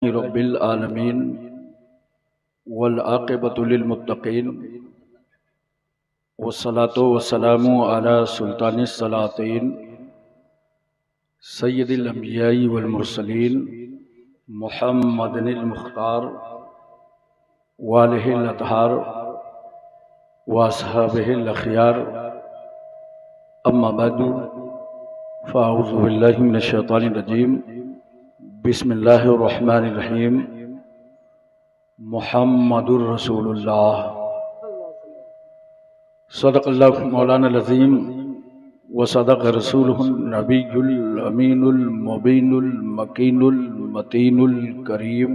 रब्बिल आलमीन वल आक़िबतु लिल मुत्तक़ीन वस्सलातु वस्सलामु अला सुल्तानिस सलातीन सय्यदिल अंबियाई वल मुरसलीन मुहम्मदिनिल मुख्तार व आलिहिल अतहार व अस्हाबिहिल अख़ियार अम्मा बअदु फ़अऊज़ु बिल्लाहि मिनश शैतानिर रजीम बिस्मिल्लाहिर रहमानिर रहीम मुहम्मदुर रसूलुल्लाह सदक़ल्लाहु मौलाना अज़ीम व सदक़ रसूलुहुन नबियुल अमीनुल मुबीनुल मकीनुल मतीनुल करीम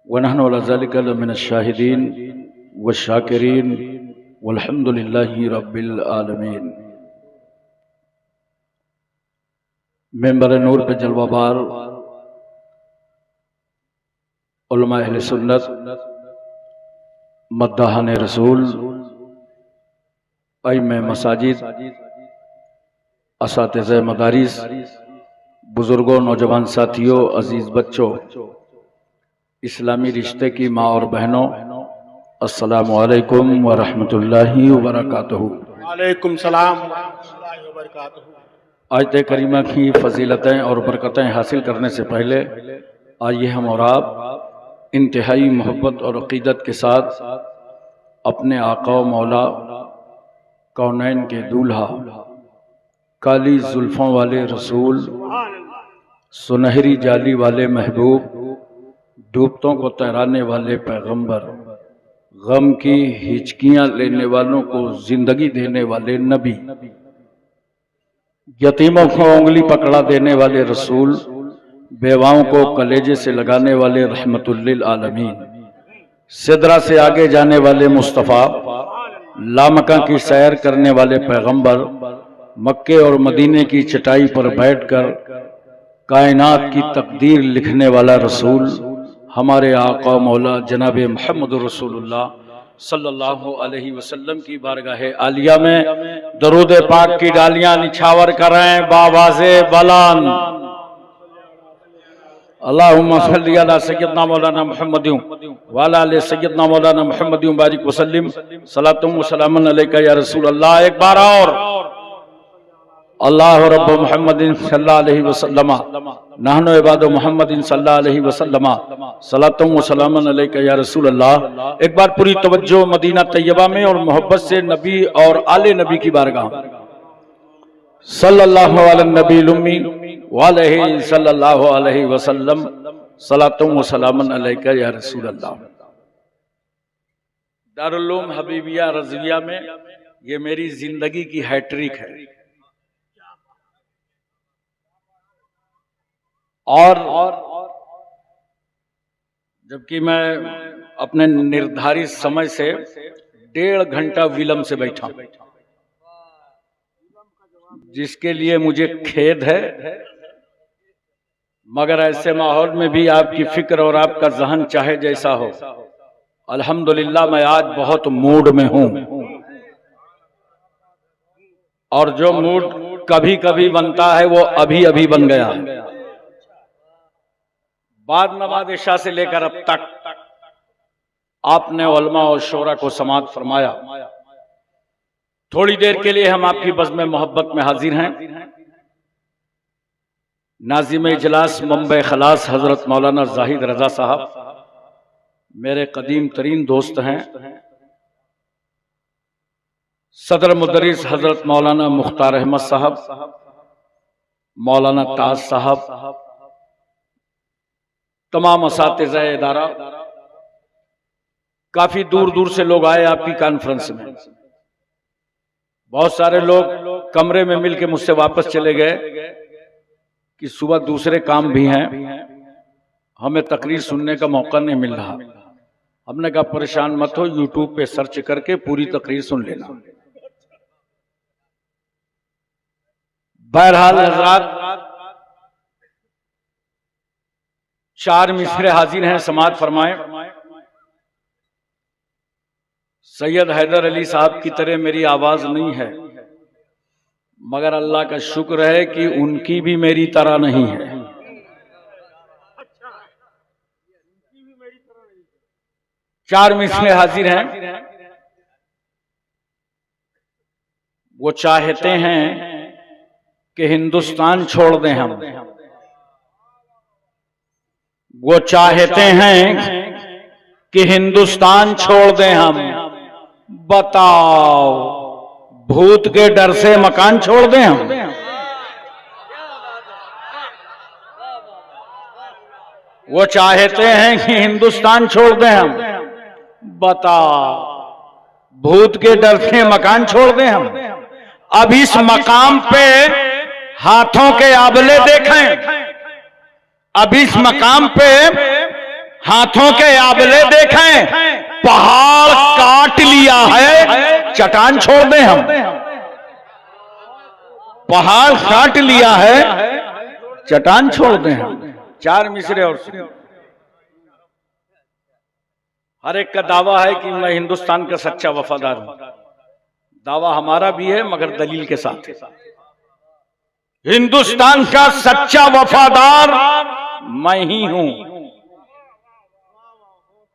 व नहनु अला ज़ालिका लमिनश शाहिदीन व शाकिरीन वल्हम्दुलिल्लाहि रब्बिल आलमीन। मेंबर नूर पे जलवाबार उलमा अहले सुन्नत मद्दाहान रसूल इमाम मसाजिद असातिज़े मदारिस बुजुर्गों नौजवान साथियों अजीज बच्चों इस्लामी रिश्ते की माँ और बहनों अस्सलामु अलैकुम व रहमतुल्लाहि व बरकातुहू। वालेकुम सलाम व रहमतुल्लाहि व बरकातुहू। आयत करीमा की फजीलतें और बरकतें हासिल करने से पहले आइए हम और आप इंतहाई मोहब्बत और अक़ीदत के साथ अपने आका व मौला कौनैन के दूल्हा काली जुल्फ़ों वाले रसूल सुनहरी जाली वाले महबूब डूबतों को तैराने वाले पैगंबर गम की हिचकियां लेने वालों को जिंदगी देने वाले नबी यतीमों को उंगली पकड़ा देने वाले रसूल बेवाओं को कलेजे से लगाने वाले रहमतुल लिल आलमीन सिदरा से आगे जाने वाले मुस्तफ़ा लामका की सैर करने वाले पैगंबर मक्के और मदीने की चटाई पर बैठकर कायनात की तकदीर लिखने वाला रसूल हमारे आका मौला जनाब मुहम्मद रसूलुल्लाह सल्लल्लाहु अलैहि वसल्लम की बारगाह आलिया में दरूद पाक की डालियां निछावर करें बाबाज़े बलान। अल्लाहुम्मा सल्ली अला सय्यदना मौलाना मुहम्मदिन व अला आलि सय्यदना मौलाना मुहम्मदिन बारिक वसल्लिम सलातुम व सलामुन अलैका या रसूल अल्लाह। एक बार और अल्लाह रब्ब मुहम्मदिन सल्लल्लाहु अलैहि वसल्लम नहनु इबादु मुहम्मदिन सल्लल्लाहु अलैहि वसल्लम सलातुम व सलामुन अलैका या रसूल अल्लाह। एक बार पूरी तवज्जो मदीना तैयबा में और मोहब्बत से नबी और आले नबी की बारगाह सल्लल्लाहु अलैहि नबील उम्मी व अलैहि सल्लल्लाहु अलैहि वसल्लम सलातुम व सलामुन अलैका या रसूल अल्लाह। दारुल उलूम हबीबिया रज़विया में ये मेरी जिंदगी की हैट्रिक है और जबकि मैं अपने निर्धारित समय से 1.5 घंटा विलंब से बैठा, जिसके लिए मुझे खेद है, मगर ऐसे माहौल में भी आपकी फिक्र और आपका जहन चाहे जैसा हो, अल्हम्दुलिल्लाह मैं आज बहुत मूड में हूं और जो मूड कभी कभी बनता है वो अभी अभी बन गया। बाद नमाज इशा से लेकर अब तक आपने उलमा और शोरा को समाअत फरमाया। थोड़ी देर के लिए हम आपकी बज़्म मोहब्बत में हाजिर हैं। नाज़िम इजलास मंबे खलास हजरत मौलाना जाहिद रजा साहब मेरे कदीम तरीन दोस्त हैं। सदर मुदर्रिस हजरत मौलाना मुख्तार अहमद साहब, मौलाना ताज साहब, तमाम असातिज़ा इदारा, काफी दूर दूर से लोग आए आपकी कॉन्फ्रेंस में। बहुत सारे लोग कमरे में मिलके मुझसे वापस चले गए कि सुबह दूसरे काम भी हैं, हमें तकरीर सुनने का मौका नहीं मिल रहा। हमने कहा परेशान मत हो, यूट्यूब पे सर्च करके पूरी तकरीर सुन लेना। बहरहाल हज़रात 4 मिसरे हाजिर हैं, समाअत फरमाएं। सैयद हैदर अली साहब की तरह मेरी आवाज नहीं है, मगर अल्लाह का शुक्र है कि उनकी भी मेरी तरह नहीं है। चार मिसलें हाजिर हैं। वो चाहते हैं कि हिंदुस्तान छोड़ दें हम। वो चाहते हैं कि हिंदुस्तान छोड़ दें हम। बताओ, भूत के डर से मकान छोड़ दें हम? वो चाहते हैं कि हिंदुस्तान छोड़ दें हम। बताओ, भूत के डर से मकान छोड़ दें हम? अब इस मकाम पे हाथों के आबले देखें। अब इस मकाम पे हाथों के आबले देखें। पहाड़ काट लिया है, चट्टान छोड़ दें हम? पहाड़ काट लिया है, चट्टान छोड़ दें हम? चार मिसरे और हर एक का दावा है कि मैं हिंदुस्तान का सच्चा वफादार हूं। दावा हमारा भी है, मगर दलील के साथ। हिंदुस्तान का सच्चा वफादार मैं ही हूं।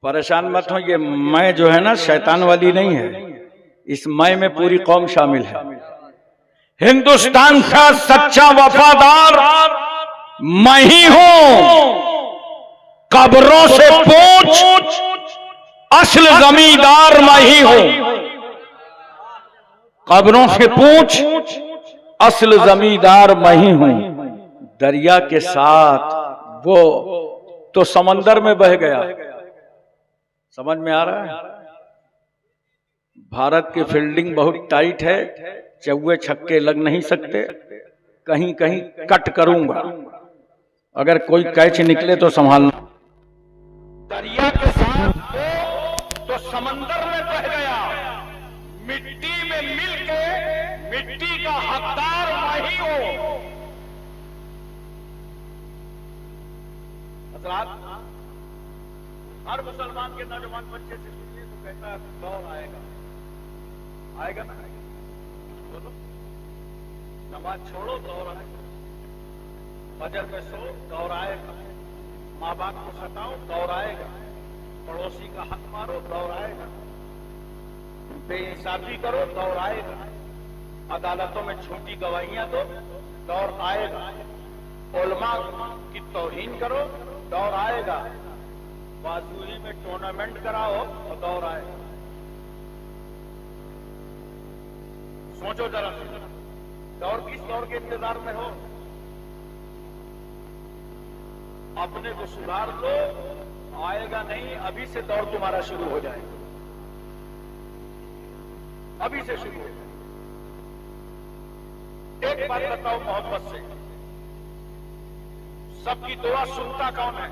परेशान मत हो, ये मैं जो है ना शैतान वाली नहीं है। इस मैं में पूरी कौम शामिल है। हिंदुस्तान का सच्चा वफादार मैं ही हूं। कब्रों से पूछ, असल जमींदार मैं ही हूं। कब्रों से पूछ, असल जमींदार मैं ही हूं। दरिया के साथ वो तो समंदर में बह गया। समझ में आ रहा है? भारत की फील्डिंग बहुत टाइट है, चौवे छक्के लग नहीं सकते। कहीं कहीं कट करूंगा, अगर कोई कैच निकले तो संभालना। दरिया के साथ तो समंदर में बह गया। मिट्टी में मिलके मिट्टी का हकदार मैं ही हूं। हर मुसलमान के नौजवान बच्चे से सुनिए तो कहता है दौर आएगा। आएगा ना? बोलो, नमाज छोड़ो, दौर आएगा। फजर में सो, दौर आएगा। माँ बाप को सताओ, दौर आएगा। पड़ोसी का हक मारो, दौर आएगा। बेइंसाफी करो, दौर आएगा। अदालतों में झूठी गवाहियां दो, दौर आएगा। उलमा की तौहीन करो, दौर आएगा। बाजूही में टूर्नामेंट कराओ तो दौर आएगा। सोचो जरा, दौर किस दौर के इंतजार में हो? अपने को सुधार लो, आएगा नहीं। अभी से दौर तुम्हारा शुरू हो जाएगा। अभी से शुरू हो जाएगा। एक बात बताओ मोहब्बत से, सबकी दुआ सुनता कौन है?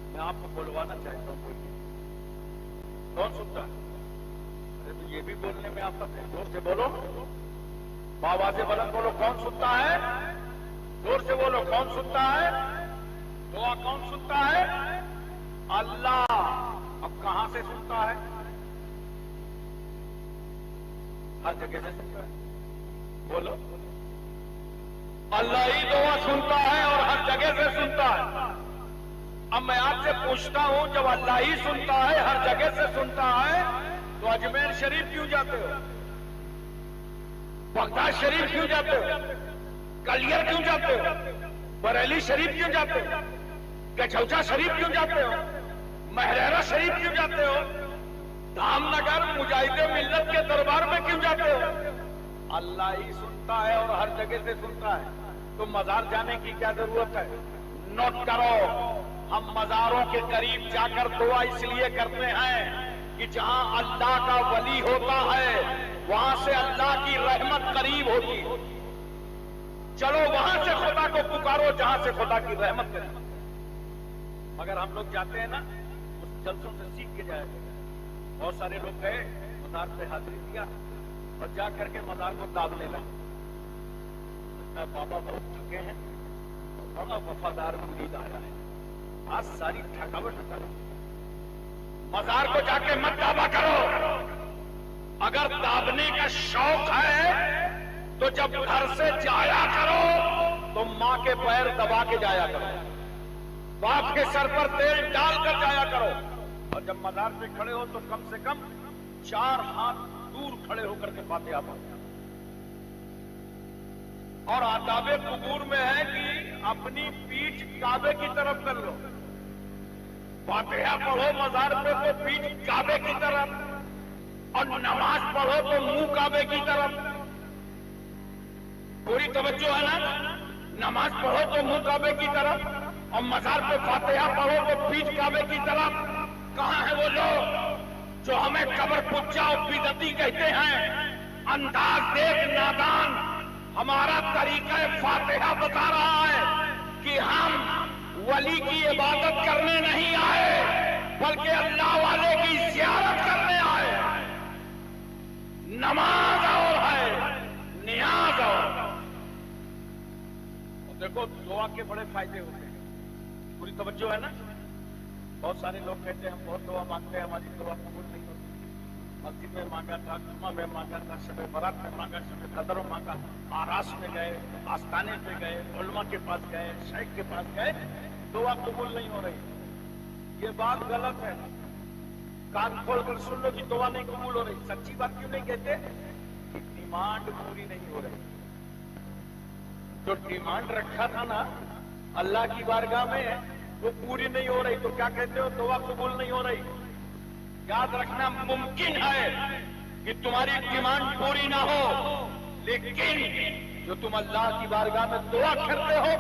मैं आपको बुलवाना चाहता हूं, कौन सुनता है? अरे तो ये भी बोलने में आपका जोर से बोलो, बाबा से बुलंद बोलो, कौन सुनता है? जोर से बोलो, कौन सुनता है? दुआ कौन सुनता है? अल्लाह। अब कहां से सुनता है? हर जगह से सुनता है। बोलो, अल्लाह ही दुआ सुनता है और हर जगह से सुनता है। अब मैं आपसे पूछता हूं, जब अल्लाह ही सुनता है, हर जगह से सुनता है, तो अजमेर शरीफ क्यों जाते हो? बगदाद शरीफ क्यों जाते हो? कलियर क्यों जाते हो? बरेली शरीफ क्यों जाते हो? गचौचा शरीफ क्यों जाते हो? महरेरा शरीफ क्यों जाते हो? धामनगर मुजाहिदे मिल्लत के दरबार में क्यों जाते हो? अल्लाह ही सुनता है और हर जगह से सुनता है। तो मजार जाने की क्या जरूरत है? नोट करो, हम मजारों के करीब जाकर दुआ इसलिए करते हैं कि जहां अल्लाह का वली होता है, वहां से अल्लाह की रहमत करीब होती है। चलो वहां से खुदा को पुकारो जहां से खुदा की रहमत है। मगर हम लोग जाते हैं ना, उस जलसों से सीख के जाएंगे। बहुत सारे लोग गए, मजार पे हाजिरी दिया और जा करके मजार को दाबने लगे। बाबा बहुत थके हैं, बड़ा वफादार मुरीद आया है, आज सारी थकावट उतर। मजार को जाके मत दावा करो। अगर दाबने का शौक है तो जब घर से जाया करो तो मां के पैर दबा के जाया करो। बाप के सर पर तेल डाल कर जाया करो, और जब मजार पे खड़े हो तो कम से कम 4 हाथ दूर खड़े होकर के फातिहा पढ़ो। और आदाबे कुबूर में है कि अपनी पीठ काबे की तरफ कर लो। फातिहा पढ़ो मजार पे तो पीठ काबे की तरफ, और नमाज पढ़ो तो मुंह काबे की तरफ। पूरी तवज्जो है ना? नमाज पढ़ो तो मुंह काबे की तरफ, और मजार पे फातिहा पढ़ो तो पीठ काबे की तरफ। कहां है वो लोग जो हमें कब्र पुच्चा और बिदअती कहते हैं? अंदाज देख नादान, हमारा तरीका फातिहा बता रहा है कि हम वली की इबादत करने नहीं आए, बल्कि अल्लाह वाले की ज़ियारत करने आए। नमाज और है, नियाज और। देखो दुआ के बड़े फायदे होते हैं, पूरी तवज्जो है ना? बहुत सारे लोग कहते हैं हम बहुत दुआ मांगते हैं, हमारी दुआ कबूल नहीं होती। मस्जिद में मांगा था, जुम्मा में मांगा था, शब बरात में मांगा, शब कदर में मांगा, आरास में गए, आस्ताने पे गए, उलमा के पास गए, शेख के पास गए, दुआ कबूल नहीं हो रही। ये बात गलत है। कान खोल कर सुन लो कि दुआ नहीं कबूल हो रही। सच्ची बात क्यों नहीं कहते? डिमांड पूरी नहीं हो रही। जो डिमांड रखा था ना अल्लाह की बारगाह में, वो पूरी नहीं हो रही, तो क्या कहते हो? दुआ कबूल नहीं हो रही। याद रखना, मुमकिन है कि तुम्हारी डिमांड पूरी ना हो, लेकिन जो तुम अल्लाह की बारगाह में दुआ करते हो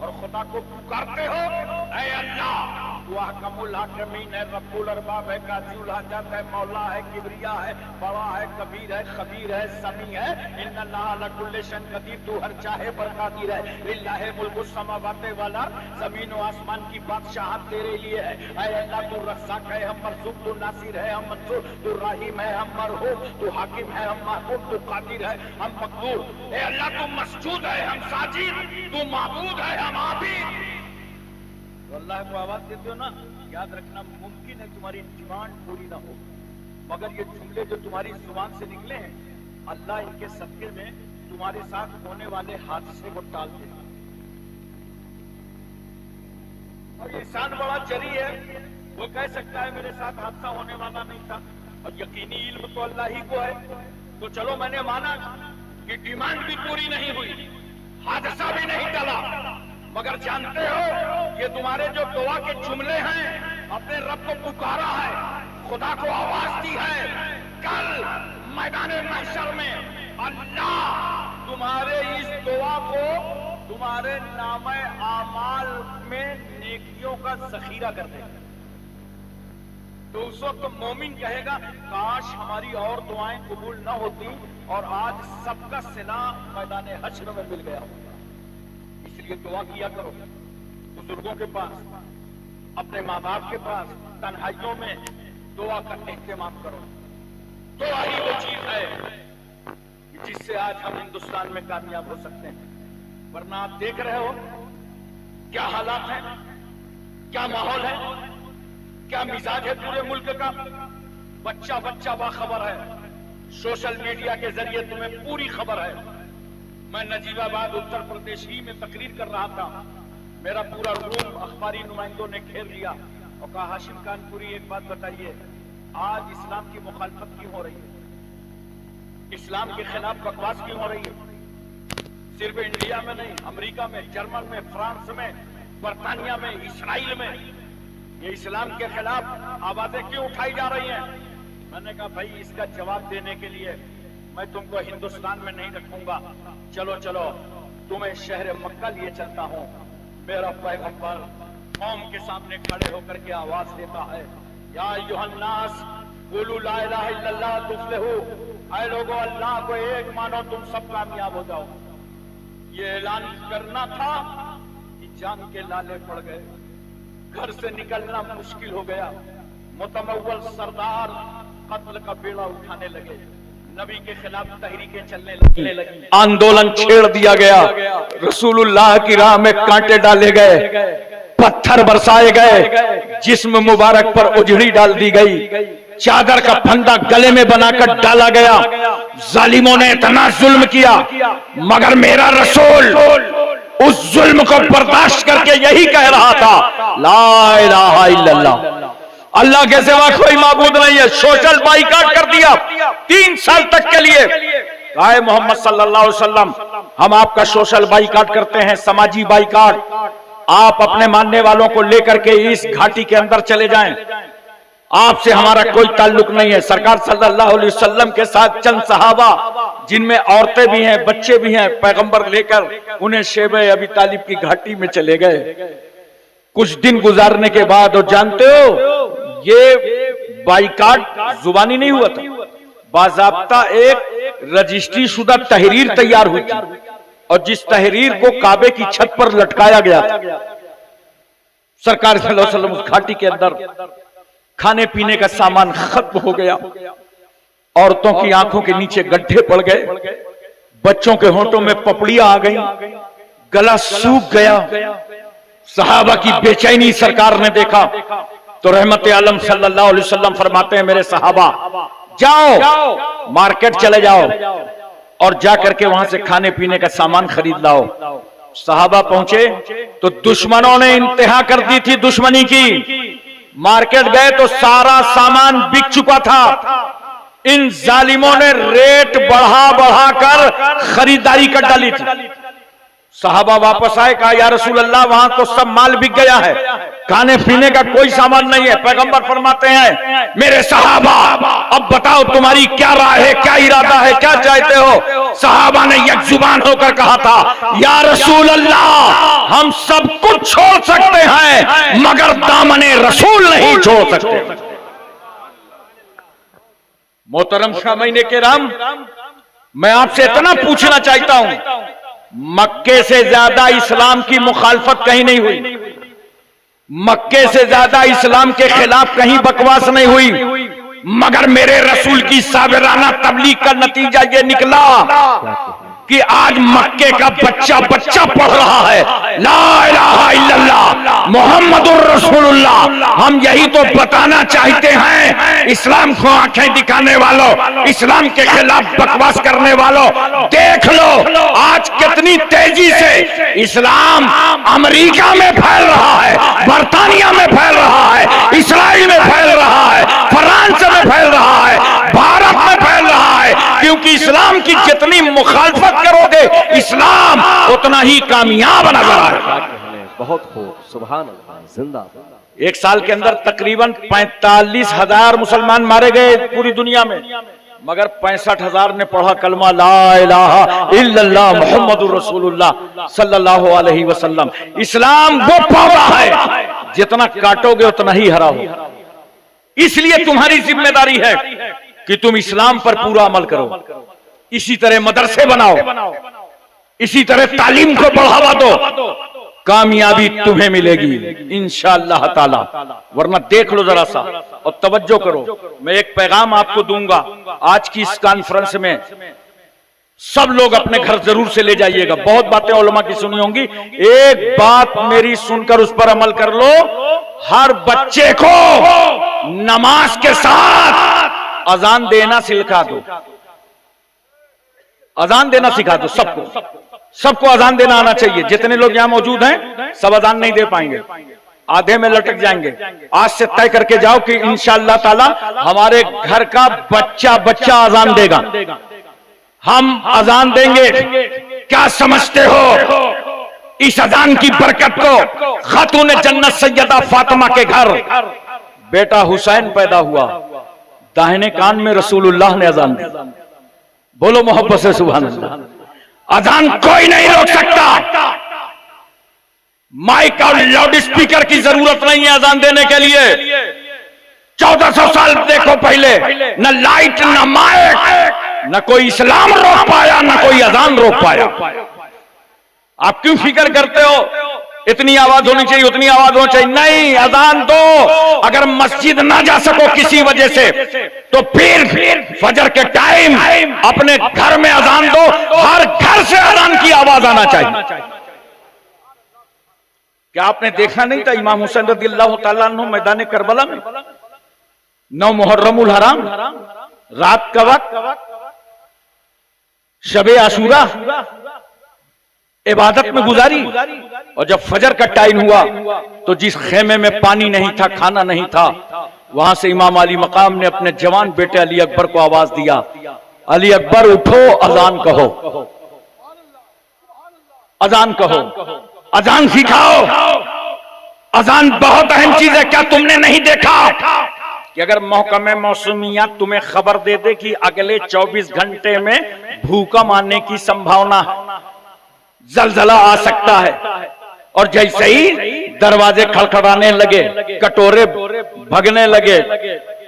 और खुदा को पुकारते हो, ऐ अल्लाह तू अहकमुल हाकिमीन है, रब्बुल अरबाब है, काज़िउल हाजात है, मौला है, किबरिया है, बड़ा है, कबीर है, खबीर है, समी है। इन्नल्लाह अला कुल्लि शैइन कदीर, तू हर चाहे पर कादिर है। लिल्लाहि मुल्कुस समावाति वल अर्द, जमीन और आसमान की बादशाहत तेरे लिए है। ऐ अल्लाह तू रज़्ज़ाक़ है, हम मरज़ूक़, तू नासिर है, हम मंसूर, तू रहीम है, हम मरहूम, तू हाकिम है, हम महकूम, तू कादिर है, हम मक़दूर। ऐ अल्लाह तू मसजूद है, हम साजिद, तू माबूद है, हम आबिद। तो अल्लाह को आवाज देते हो ना, याद रखना मुमकिन है तुम्हारी डिमांड पूरी ना हो, मगर ये जुमले जो तुम्हारी जुबान से निकले हैं, अल्लाह इनके सदके में तुम्हारे साथ होने वाले हादसे को टाल देगा। और इंसान बड़ा जरी है, वो कह सकता है मेरे साथ हादसा होने वाला नहीं था, और यकीनी इल्म तो अल्लाह ही को है। तो चलो मैंने माना कि डिमांड भी पूरी नहीं हुई, हादसा भी नहीं टला, मगर जानते हो ये तुम्हारे जो दुआ के जुमले हैं, अपने रब को पुकारा है, खुदा को आवाज दी है, कल मैदान महशर में अल्लाह तुम्हारे इस दुआ को तुम्हारे नामे आमाल में नेकियों का जखीरा कर देगा। तो उस वक्त मोमिन कहेगा काश हमारी और दुआएं कबूल न होती और आज सबका सिला मैदान हश्र में मिल गया होता। इसलिए दुआ किया करो, बुजुर्गों के पास, अपने माँ बाप के पास, तन्हाइयों में दुआ का एहतमाम करो। दुआ ही वो चीज है जिससे आज हम हिंदुस्तान में कामयाब हो सकते हैं। वरना आप देख रहे हो क्या हालात है, क्या माहौल है, क्या मिजाज है पूरे मुल्क का। बच्चा बच्चा बाखबर है, सोशल मीडिया के जरिए तुम्हें पूरी खबर है। मैं नजीबाबाद उत्तर प्रदेश ही में तकरीर कर रहा था, मेरा पूरा रूम अखबारी नुमाइंदों ने घेर लिया और कहा हाशिम कानपुरी एक बात बताइए, आज इस्लाम की मुखालफत क्यों हो रही है, इस्लाम के खिलाफ बकवास क्यों हो रही है? सिर्फ इंडिया में नहीं, अमेरिका में, जर्मन में, फ्रांस में, बरतानिया में, इसराइल में ये इस्लाम के खिलाफ आवाजें क्यों उठाई जा रही हैं? मैंने कहा भाई इसका जवाब देने के लिए मैं तुमको हिंदुस्तान में नहीं रखूंगा, चलो चलो तुम्हें शहर मक्का लिए चलता हूँ। मेरा पैगंबर कौम के सामने खड़े होकर के आवाज देता है, या अय्युहन्नास कुलू ला इलाहा इल्लल्लाह तुफ्लिहू, ऐ लोगों अल्लाह को एक मानो तुम सब कामयाब हो जाओ। ये ऐलान करना था कि जान के लाले पड़ गए, घर से निकलना मुश्किल हो गया, मुतमव्वल सरदार कत्ल का बेड़ा उठाने लगे, नबी के खिलाफ तहरीकें चलने लगी, आंदोलन छेड़ दिया गया, रसूलुल्लाह की राह में कांटे डाले गए, पत्थर बरसाए गए, जिस्म मुबारक पर उजड़ी डाल दी गई, चादर का फंदा गले में बनाकर डाला गया। जालिमों ने इतना जुल्म किया, मगर मेरा रसूल उस जुल्म को बर्दाश्त करके यही कह रहा था, ला इलाहा इल्लल्लाह, अल्लाह के सिवा कोई माबूद नहीं है। सोशल बाइकाट कर दिया 3 साल तक के लिए। कहा मोहम्मद सल्लल्लाहु अलैहि वसल्लम, हम आपका सोशल बाइकाट करते हैं, समाजी बाइकाट। आप अपने मानने वालों को लेकर के इस घाटी के अंदर चले जाएं, आपसे हमारा कोई ताल्लुक नहीं है। सरकार सल्लल्लाहु अलैहि वसल्लम के साथ चंद सहाबा, जिनमें औरतें भी हैं, बच्चे भी हैं, पैगंबर लेकर उन्हें शेबे अबी तालिब की घाटी में चले गए। कुछ दिन गुजारने के बाद, और जानते हो ये बाइकाट जुबानी नहीं हुआ था, बाज़ाब्ता एक रजिस्ट्री शुदा तहरीर तैयार हुई थी, और जिस तहरीर को काबे की छत पर लटकाया गया था। सरकार सल्लल्लाहु अलैहि वसल्लम उस घाटी के अंदर, खाने पीने का सामान खत्म हो गया, औरतों की आंखों के नीचे गड्ढे पड़ गए, बच्चों के होंठों में पपड़ियां आ गई, गला सूख गया। सहाबा की बेचैनी सरकार ने देखा तो रहमत आलम सल्लल्लाहु अलैहि वसल्लम फरमाते हैं, मेरे सहाबा जाओ मार्केट चले जाओ और जा करके वहां से खाने पीने का सामान खरीद लाओ। सहाबा पहुंचे तो दुश्मनों ने इंतहा कर दी थी दुश्मनी की। मार्केट गए तो सारा सामान बिक चुका था। इन जालिमों ने रेट बढ़ा बढ़ा कर खरीदारी कर डाली थी। सहाबा वापस आए, कहा या रसूल अल्लाह, वहां तो सब माल बिक गया है, खाने पीने का कोई सामान नहीं है। पैगंबर फरमाते हैं, मेरे सहाबा अब बताओ तुम्हारी क्या राय है, क्या इरादा है, क्या चाहते हो? सहाबा ने एक जुबान होकर कहा था, या रसूल अल्लाह, हम सब कुछ छोड़ सकते हैं मगर दामने रसूल नहीं छोड़ सकते। मोहतरम शामीन किराम, मैं आपसे इतना पूछना चाहता हूं, मक्के से ज्यादा इस्लाम की मुखालफत कहीं नहीं हुई, मक्के से ज्यादा इस्लाम के खिलाफ कहीं बकवास नहीं हुई, मगर मेरे रसूल की साबिराना तबलीग का नतीजा यह निकला कि आज मक्के का बच्चा बच्चा पढ़ रहा है ला इलाहा इल्लल्लाह मुहम्मदुर रसूलुल्लाह। हम यही तो बताना चाहते हैं इस्लाम को आंखें दिखाने वालों, इस्लाम के खिलाफ बकवास करने वालों, देख लो आज कितनी तेजी से इस्लाम अमेरिका में फैल रहा है, बर्तानिया में फैल रहा है, इसराइल में फैल रहा है, फ्रांस में फैल रहा है, भारत में फैल रहा है। क्योंकि इस्लाम की जितनी मुखालफत करोगे इस्लाम उतना ही कामयाब नजर आएगा। बहुत खूब, सुभान अल्लाह, जिंदाबाद। एक साल के अंदर तकरीबन 45,000 मुसलमान मारे गए पूरी दुनिया में, मगर 65,000 ने पढ़ा कलमा ला इलाहा इल्लल्लाह मुहम्मदुर रसूलुल्लाह सल्लल्लाहु अलैहि वसल्लम। इस्लाम वो पौधा है जितना काटोगे उतना ही हरा होगा। इसलिए तुम्हारी जिम्मेदारी है कि तुम इस्लाम पर पूरा अमल करो, इसी तरह मदरसे बनाओ, इसी तरह तालीम को बढ़ावा दो, कामयाबी तुम्हें मिलेगी इंशाअल्लाह ताला। वरना देख लो जरा सा और तवज्जो करो। मैं एक पैगाम आपको दूंगा आज की इस कॉन्फ्रेंस में, सब लोग अपने घर जरूर से ले जाइएगा। बहुत बातें उलमा की सुनी होंगी, एक बात मेरी सुनकर उस पर अमल कर लो। हर बच्चे को नमाज के साथ अजान देना सिखा दो, अजान देना सिखा दो। सबको अजान देना आना चाहिए। जितने लोग यहां मौजूद हैं सब अजान नहीं दे पाएंगे, आधे में लटक जाएंगे। आज से तय करके जाओ कि इंशाअल्लाह ताला हमारे घर का बच्चा बच्चा अजान देगा, हम अजान देंगे। क्या समझते हो इस अजान की बरकत को? खातून जन्नत सैयदा फातिमा के घर बेटा हुसैन पैदा हुआ, दाहिने कान में रसूलुल्लाह ने अजान दी। बोलो मोहब्बत से सुभान अल्लाह। अजान कोई नहीं रोक सकता। माइक और लाउड स्पीकर की जरूरत नहीं है अजान देने के लिए। 1400 साल देखो पहले, न लाइट न माइक, न कोई इस्लाम रोक पाया न कोई अजान रोक पाया। आप क्यों फिक्र करते हो इतनी आवाज होनी चाहिए, उतनी आवाज होनी चाहिए? नहीं, अजान दो। अगर मस्जिद ना जा सको किसी वजह से तो फिर फजर के टाइम अपने घर में अजान दो। हर घर से अजान की आवाज आना चाहिए। क्या आपने देखा नहीं था इमाम हुसैन रज़ियल्लाहु ताला अन्हु मैदान करबला में 9 मुहर्रमुल हराम रात का वक्त, शबे आशूरा, इबादत में गुजारी। और जब फजर का टाइम हुआ तो जिस खेमे में पानी नहीं था, खाना नहीं था, वहां से इमाम अली मकाम ने अपने जवान बेटे अली अकबर को आवाज दिया, अली अकबर उठो, अजान कहो, अजान कहो, अजान सिखाओ। अजान बहुत अहम चीज है। क्या तुमने नहीं देखा कि अगर महकमे मौसमियात तुम्हें खबर दे दे कि अगले 24 घंटे में भूकंप आने की संभावना है, जलजला आ सकता है, और जैसे ही दरवाजे खड़खड़ाने लगे, कटोरे भगने लगे,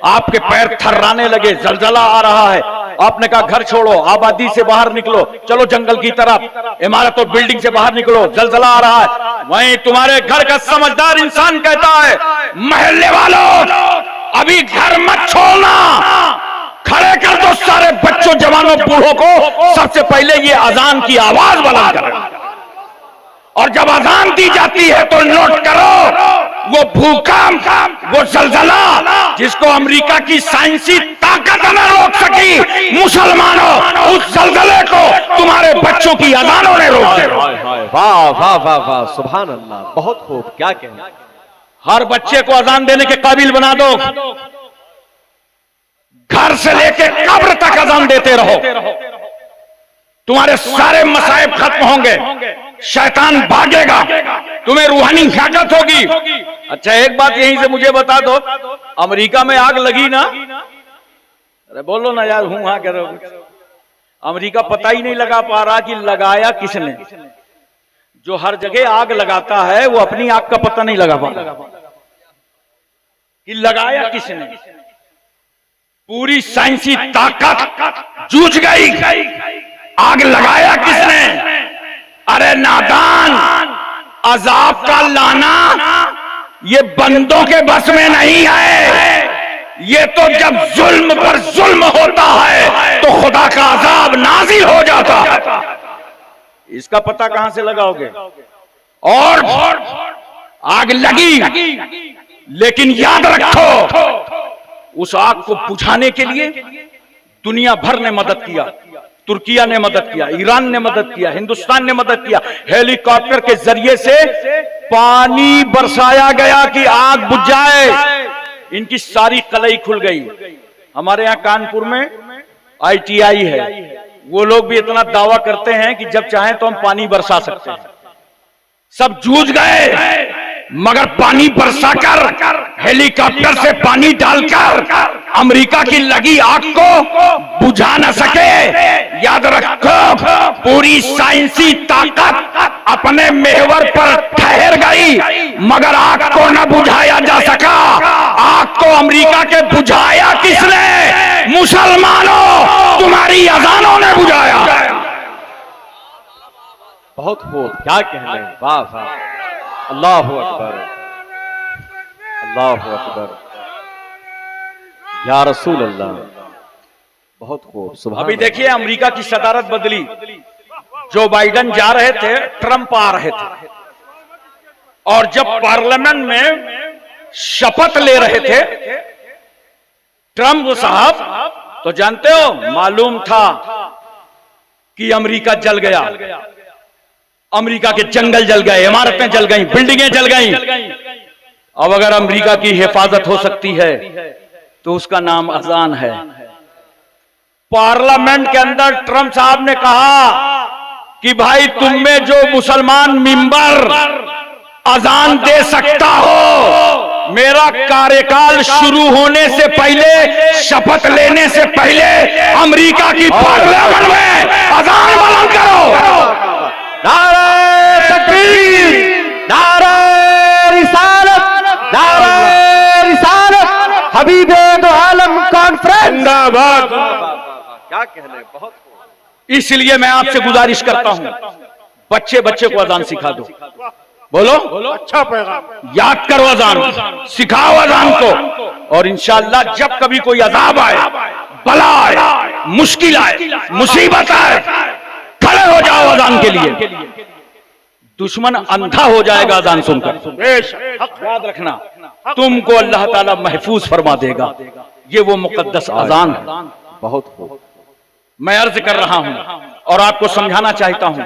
आपके पैर थर्राने लगे, जलजला आ रहा है, आपने कहा घर छोड़ो, आबादी से बाहर निकलो, चलो जंगल की तरफ, इमारत और बिल्डिंग से बाहर निकलो, जलजला आ रहा है। वहीं तुम्हारे घर का समझदार इंसान कहता है, मोहल्ले वालों अभी घर मत छोड़ना, खड़े कर दो सारे बच्चों, जवानों, बूढ़ों को, सबसे पहले ये अजान की आवाज बुलंद करो। और जब अजान दी जाती है तो नोट करो, वो भूकंप, वो जलजला जिसको अमेरिका की साइंसी ताकत न रोक सकी, मुसलमानों उस जलजले को तुम्हारे बच्चों की अजानों ने रोक दिया। वाह वाह वाह वाह, सुभान अल्लाह, बहुत खूब, क्या कहना। हर बच्चे को अजान देने के काबिल बना दो, घर से लेके कब्र तक अजान देते रहो, तुम्हारे सारे मसाइब खत्म होंगे, शैतान भागेगा, तुम्हें रूहानी ताकत होगी। अच्छा एक बात यहीं से मुझे बता दो, अमेरिका में आग लगी ना, अरे बोलो ना यार, हूं हाँ करो। अमेरिका पता ही नहीं लगा पा रहा कि लगाया किसने। जो हर जगह आग लगाता है वो अपनी आग का पता नहीं लगा पा रहा कि लगाया किसने। पूरी साइंसी ताकत जूझ गई, आग लगाया किसने। अरे नादान, अजाब का लाना ये बंदों के बस में नहीं है, ये तो जब जुल्म पर जुल्म होता है तो खुदा का अजाब नाजिल हो जाता है। इसका पता कहां से लगाओगे। और आग लगी, लेकिन याद रखो उस आग को बुझाने के लिए दुनिया भर ने मदद किया। तुर्किया ने मदद किया, ईरान ने मदद किया, हिंदुस्तान ने मदद किया। हेलीकॉप्टर के जरिए से पानी बरसाया गया कि आग बुझ जाए। इनकी सारी कलई खुल गई। हमारे यहाँ कानपुर में ITI है, वो लोग भी इतना दावा करते हैं कि जब चाहें तो हम पानी बरसा सकते हैं। सब जूझ गए, मगर पानी बरसाकर, हेलीकॉप्टर से पानी डालकर अमेरिका की लगी आग को बुझा न सके। याद रखो, पूरी साइंसी ताकत अपने महवर पर ठहर गई, मगर आग को न बुझाया जा सका। आग को अमेरिका के बुझाया किसने? मुसलमानों, तुम्हारी अजानों ने बुझाया। बहुत खूब, क्या कहने, वाह वाह, अल्लाहु अकबर, अल्लाहु अकबर, या रसूल अल्लाह, बहुत खूब, सुभान। अभी देखिए अमेरिका की सदारत बदली। जो बाइडेन जा रहे थे, ट्रंप आ रहे थे, और जब पार्लियामेंट में शपथ ले रहे थे ट्रंप साहब, तो जानते हो मालूम था कि अमेरिका जल गया। अमेरिका के जंगल जल गए, इमारतें जल गई, बिल्डिंगें जल गई। अब अगर अमेरिका की हिफाजत हो सकती है तो उसका नाम अजान है। पार्लियामेंट के अंदर ट्रंप साहब ने कहा कि भाई तुम में जो मुसलमान मेंबर अजान दे सकता हो, मेरा कार्यकाल शुरू होने से पहले, शपथ लेने से पहले अमेरिका की पार्लियामेंट में अजान बुलंद करो। नारे तकबीर, नारे रिसालत, नारे रिसालत, हबीबे दो आलम कॉन्फ्रेंस जिंदाबाद। क्या कहने, बहुत। इसलिए मैं आपसे गुजारिश करता हूं, बच्चे बच्चे को अजान सिखा दो। बोलो, अच्छा पैगाम। याद करो अजान, सिखाओ अजान को, और इंशाअल्लाह जब कभी कोई अजाब आए, बला आए, मुश्किल आए, मुसीबत आए, खड़े हो जाओ अजान के लिए। दुश्मन अंधा हो जाएगा अजान सुनकर। याद रखना, तुमको अल्लाह ताला महफूज फरमा देगा। ये वो मुकद्दस अजान है। बहुत खूब। मैं अर्ज कर रहा हूं और आपको समझाना चाहता हूं,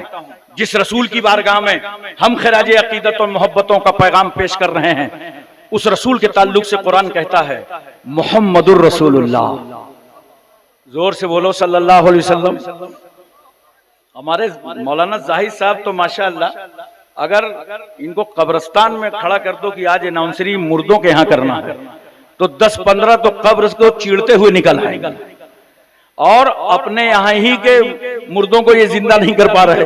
जिस रसूल की बारगाह में हम खिराज अकीदत और मोहब्बतों का पैगाम पेश कर रहे हैं, उस रसूल के ताल्लुक से कुरान कहता है मुहम्मदुर रसूलुल्लाह। जोर से बोलो सल्लल्लाहु अलैहि वसल्लम। हमारे मौलाना जाहिद साहब तो माशाअल्लाह, अगर इनको कब्रिस्तान में खड़ा कर दो कि आज अनाउंसरी मुर्दों के यहाँ करना है, तो 10-15 तो कब्र को चीरते हुए निकल आएंगे और अपने यहाँ ही के मुर्दों को ये जिंदा नहीं कर पा रहे।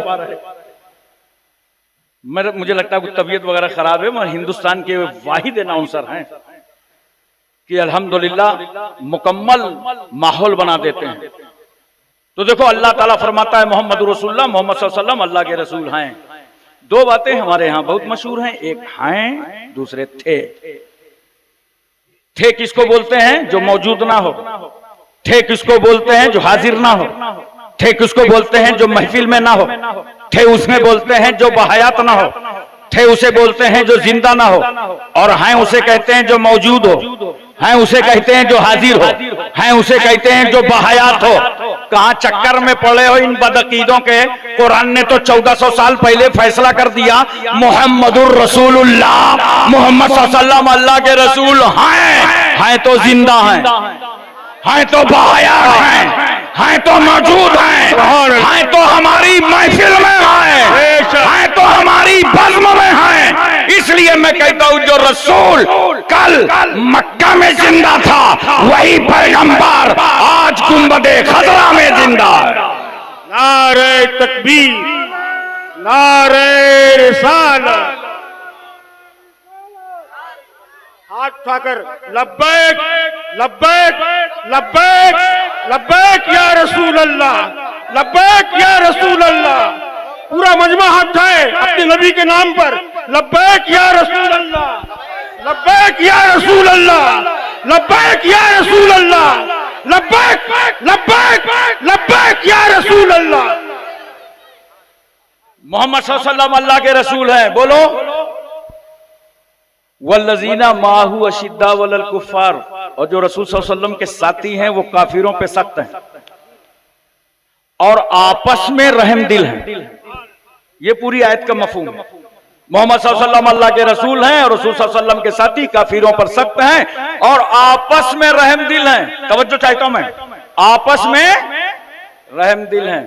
मुझे लगता है कि तबीयत वगैरह खराब है, मगर हिंदुस्तान के वाहिद अनाउंसर हैं कि अल्हम्दुलिल्लाह मुकम्मल माहौल बना देते हैं। तो देखो अल्लाह ताला फरमाता है मोहम्मद रसूलुल्लाह, मोहम्मद सल्लल्लाहु अलैहि वसल्लम अल्लाह के रसूल हैं। दो बातें हमारे यहाँ बहुत मशहूर हैं, एक हैं, दूसरे थे। थे किसको बोलते हैं? जो मौजूद ना हो। थे किसको बोलते हैं? जो हाजिर ना हो। थे किसको बोलते हैं? जो महफिल में ना हो। थे उसमें बोलते हैं जो बहयात ना हो। थे उसे बोलते हैं जो जिंदा ना हो। और हैं उसे कहते हैं जो मौजूद हो। हैं उसे कहते हैं जो हाजिर हो। हैं उसे कहते हैं जो बहयात हो। कहां चक्कर में पड़े हो इन बदअकीदों के? कुरान ने तो 1400 साल पहले फैसला कर दिया मुहम्मदुर रसूलुल्लाह, मोहम्मद सल्लल्लाहु अलैहि वसल्लम अल्लाह के रसूल हैं तो जिंदा हैं तो बहयात हैं तो मौजूद हैं तो हमारी महफिल में हैं तो हमारी बज़्म में हैं। इसलिए मैं कहता हूं जो रसूल कल मक्का में जिंदा था, वही पैगंबर आज गुंबदे खज़रा में जिंदा है। नारे तकबीर, नारे रिसालत। हाथ उठाकर लब्बैक लब्बैक लब्बैक लब्बैक या रसूल अल्लाह, लब्बैक या रसूल अल्लाह। पूरा मजमा हाथ उठाए अपने नबी के नाम पर, लब्बैक या रसूल अल्लाह, लब्बैक या रसूल अल्लाह, लब्बैक या रसूल अल्लाह, लब्बैक लब्बैक लब्बैक या रसूल अल्लाह। मोहम्मद सल्लल्लाहु अलैहि वसल्लम अल्लाह के रसूल हैं। बोलो वल्लज़ीना माहू अशिद्दा वलल कुफ़ार। और जो रसूल सल्लल्लाहु अलैहि वसल्लम के साथी हैं वो काफिरों पे सख्त हैं और आपस में रहम दिल हैं। ये पूरी आयत का मफहूम है। मोहम्मद सल्लल्लाहु अलैहि वसल्लम अल्लाह के रसूल हैं और रसूल सल्लल्लाहु अलैहि वसल्लम के साथी काफिरों पर सख्त हैं और आपस में रहम दिल हैं। तवज्जो चाहता हूं मैं, आपस में रहम दिल हैं।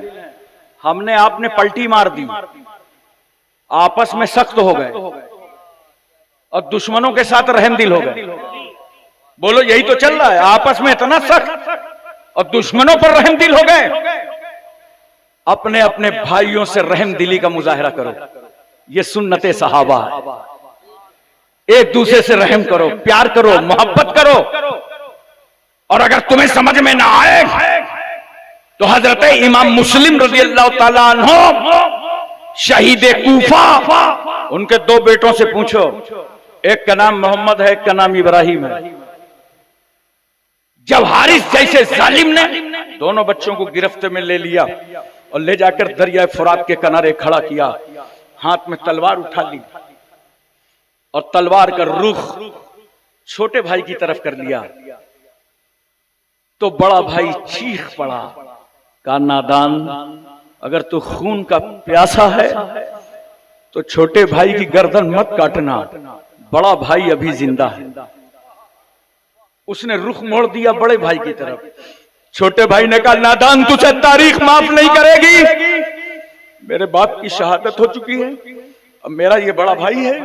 हमने आपने पलटी मार दी, आपस में सख्त हो गए और दुश्मनों के साथ रहम दिल हो गए। बोलो यही तो चल रहा है, आपस में इतना सख्त और दुश्मनों पर रहम दिल हो गए। अपने अपने भाइयों से रहम दिली का मुजाहिरा करो, ये सुन्नते सहाबा है। एक दूसरे से रहम करो, प्यार करो, मोहब्बत करो। और अगर तुम्हें समझ में ना आए तो हजरत इमाम मुस्लिम रज़ियल्लाहु ताला अन्हु शहीद कूफा, उनके दो बेटों से पूछो, एक का नाम मोहम्मद है, एक का नाम इब्राहिम है। जब हारिस जैसे जालिम ने दोनों बच्चों को गिरफ्त में ले लिया और ले जाकर दरिया फुरात के किनारे खड़ा किया, हाथ में तलवार उठा ली और तलवार का रुख छोटे भाई की तरफ कर लिया, तो बड़ा भाई चीख पड़ा, कहा नादान, अगर तू खून का प्यासा है तो छोटे भाई की गर्दन मत काटना, बड़ा भाई अभी जिंदा है। उसने रुख मोड़ दिया बड़े भाई की तरफ। छोटे भाई ने कहा नादान, तुझे तारीख माफ नहीं करेगी। मेरे बाप की शहादत हो चुकी है, अब मेरा ये बड़ा भाई है,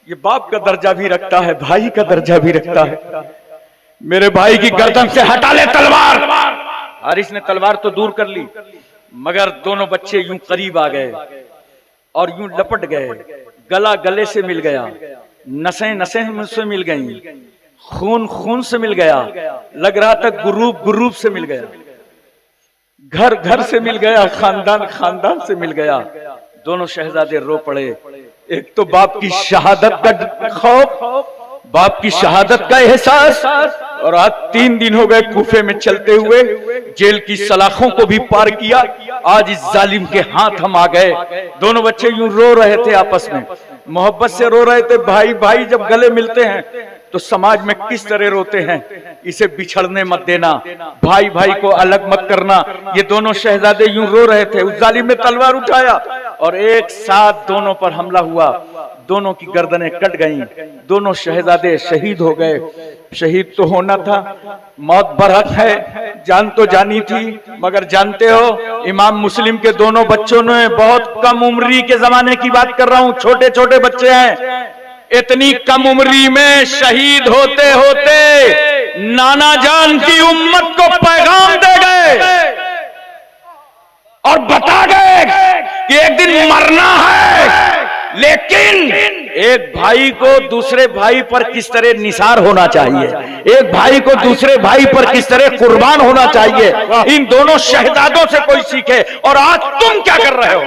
ये बाप का दर्जा भी रखता है, भाई का दर्जा भी रखता है। मेरे भाई की गर्दन से हटा ले तलवार। हारिस ने तलवार तो दूर कर ली, मगर दोनों बच्चे यूं करीब आ गए और यूं लपट गए, गला गले से मिल गया, नसें नसें से मिल गईं, खून खून से मिल गया, लग रहा था गुरूब गुरूब से मिल गया, घर घर से मिल गया, खानदान खानदान से मिल गया। दोनों शहजादे रो पड़े। एक तो बाप की शहादत का खौफ, बाप की शहादत का एहसास, और आज 3 दिन हो गए कूफे में चलते हुए, जेल की सलाखों को भी पार किया, आज इस जालिम के हाथ हम आ गए। दोनों बच्चे यूं रो रहे थे आपस में। मोहब्बत से रो रहे थे। भाई भाई जब गले मिलते हैं तो समाज में किस तरह रोते हैं, इसे बिछड़ने मत देना, भाई भाई को अलग मत करना। ये दोनों शहजादे यूं रो रहे थे, उस जालिम ने तलवार उठाया और एक साथ दोनों पर हमला हुआ। दोनों की गर्दनें कट गईं, दोनों शहजादे शहीद हो गए। शहीद तो होना था, मौत बरहक है, जान तो जानी थी, मगर जानते हो इमाम मुस्लिम के दोनों बच्चों ने, बहुत कम उम्री के जमाने की बात कर रहा हूं, छोटे छोटे बच्चे हैं, इतनी कम उम्री में शहीद होते होते नाना जान की उम्मत को पैगाम दे गए और बता गए कि एक दिन मरना है, लेकिन एक भाई को दूसरे भाई पर किस तरह निसार होना चाहिए, एक भाई को दूसरे भाई पर किस तरह कुर्बान होना चाहिए, इन दोनों शहजादों से कोई सीखे। और आज तुम क्या कर रहे हो,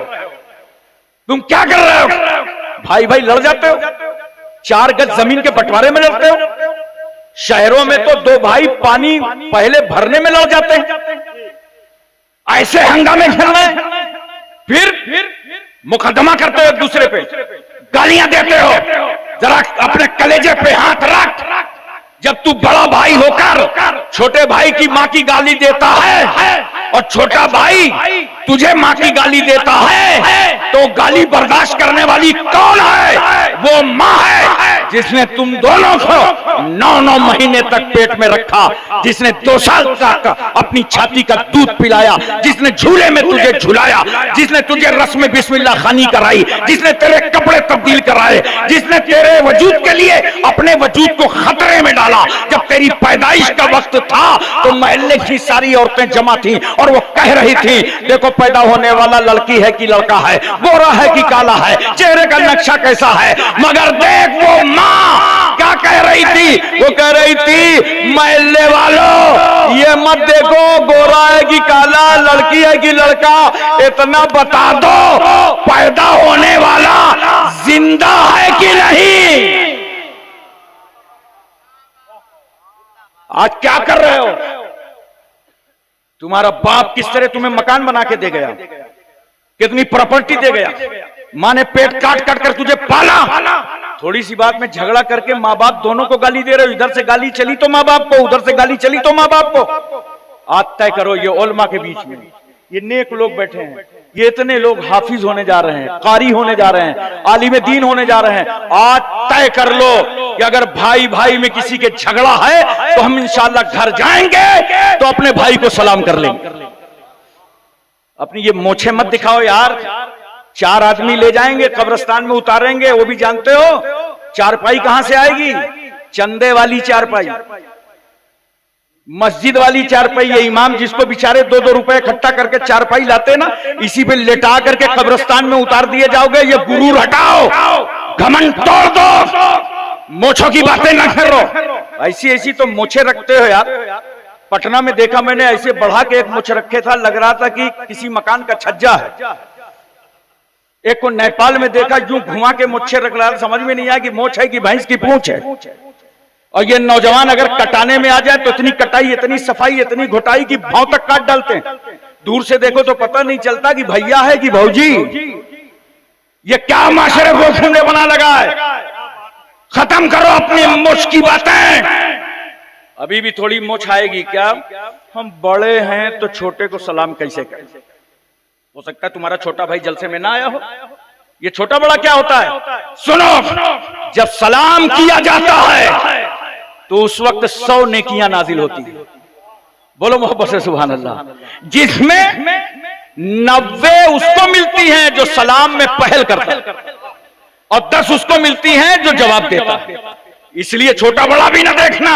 तुम क्या कर रहे हो? भाई भाई लड़ जाते हो, 4 गज जमीन के बंटवारे में लड़ते हो। शहरों में तो 2 भाई पानी पहले भरने में लड़ जाते हैं, ऐसे हंगामे खेल रहे हैं, फिर मुकदमा करते हो एक दूसरे पे, गालियां देते हो। जरा अपने कलेजे पे हाथ रख। जब तू बड़ा भाई होकर छोटे भाई की मां की गाली देता है और छोटा भाई तुझे मां की गाली देता है, तो गाली बर्दाश्त करने वाली कौन है? वो मां है जिसने तुम दोनों को 9-9 महीने तक पेट में रखा, जिसने 2 साल तक अपनी छाती का दूध पिलाया, जिसने झूले में तुझे झुलाया, जिसने तुझे रस्म बिस्मिल्लाह खानी कराई, जिसने तेरे कपड़े तब्दील कराए, जिसने तेरे वजूद के लिए अपने वजूद को खतरे में डाला। जब तेरी पैदाइश का वक्त था तो मोहल्ले की सारी औरतें जमा थी और वो कह रही थी, देखो पैदा होने वाला लड़की है कि लड़का है, गोरा है कि काला है, चेहरे का नक्शा कैसा है। मगर देख वो मां क्या कह रही थी, वो कह रही थी, मोहल्ले वालों ये मत देखो गोरा है कि काला, लड़की है कि लड़का, इतना बता दो पैदा होने वाला जिंदा है कि नहीं। आज क्या कर रहे हो? तुम्हारा बाप किस तरह तुम्हें मकान बना के दे गया, कितनी प्रॉपर्टी दे गया, मां ने पेट काट काट कर तुझे पाला। थोड़ी सी बात में झगड़ा करके माँ बाप दोनों को गाली दे रहे हो, इधर से गाली चली तो माँ बाप को, उधर से गाली चली तो माँ बाप को। आज तय करो, ये उलमा के बीच में ये नेक लोग बैठे हैं, ये इतने लोग हाफिज होने जा रहे हैं, कारी होने जा रहे हैं, आलिम दीन होने जा रहे हैं। आज तय कर लो कि अगर भाई भाई में किसी के झगड़ा है तो हम इंशाअल्लाह घर जाएंगे तो अपने भाई को सलाम कर लेंगे। अपनी ये मोछे मत दिखाओ यार। 4 आदमी ले जाएंगे कब्रिस्तान में उतारेंगे, वो भी जानते हो चारपाई कहां से आएगी? चंदे वाली चारपाई, मस्जिद वाली चारपाई। ये इमाम जिसको बेचारे 2-2 रुपए इकट्ठा करके चारपाई लाते ना, इसी पे लेटा करके कब्रिस्तान में उतार दिए जाओगे। ये गुरूर हटाओ, घमंड तोड़ दो, मोछों की बातें ना करो। ऐसी ऐसी तो मोछे रखते हो यार। पटना में देखा मैंने, ऐसे बढ़ा के एक मोछ रखे था, लग रहा था कि किसी मकान का छज्जा है। एक को नेपाल में देखा, यूं घुमा के मोछे रख रहा, समझ में नहीं आया कि मोछ है कि भैंस की पूंछ है। और ये नौजवान अगर कटाने में आ जाए तो इतनी कटाई, इतनी सफाई, इतनी घुटाई की भाव तक काट डालते हैं। दूर से देखो तो पता नहीं चलता कि भैया है कि भौजी। ये क्या माशरे को घूमने बना लगा है। खत्म करो अपनी मोछ की बातें। अभी भी थोड़ी मोछ आएगी क्या? हम बड़े हैं तो छोटे को सलाम कैसे करें? हो सकता है तुम्हारा छोटा भाई जलसे में ना आया हो। ये छोटा बड़ा क्या होता है? सुनो, जब सलाम किया जाता है तो उस वक्त 100 नेकियां नाजिल होती है। बोलो मोहब्बत से सुभान अल्लाह। जिसमें 90 उसको मिलती हैं जो सलाम में पहल करता है और 10 उसको मिलती हैं जो जवाब देता है। इसलिए छोटा बड़ा भी ना देखना,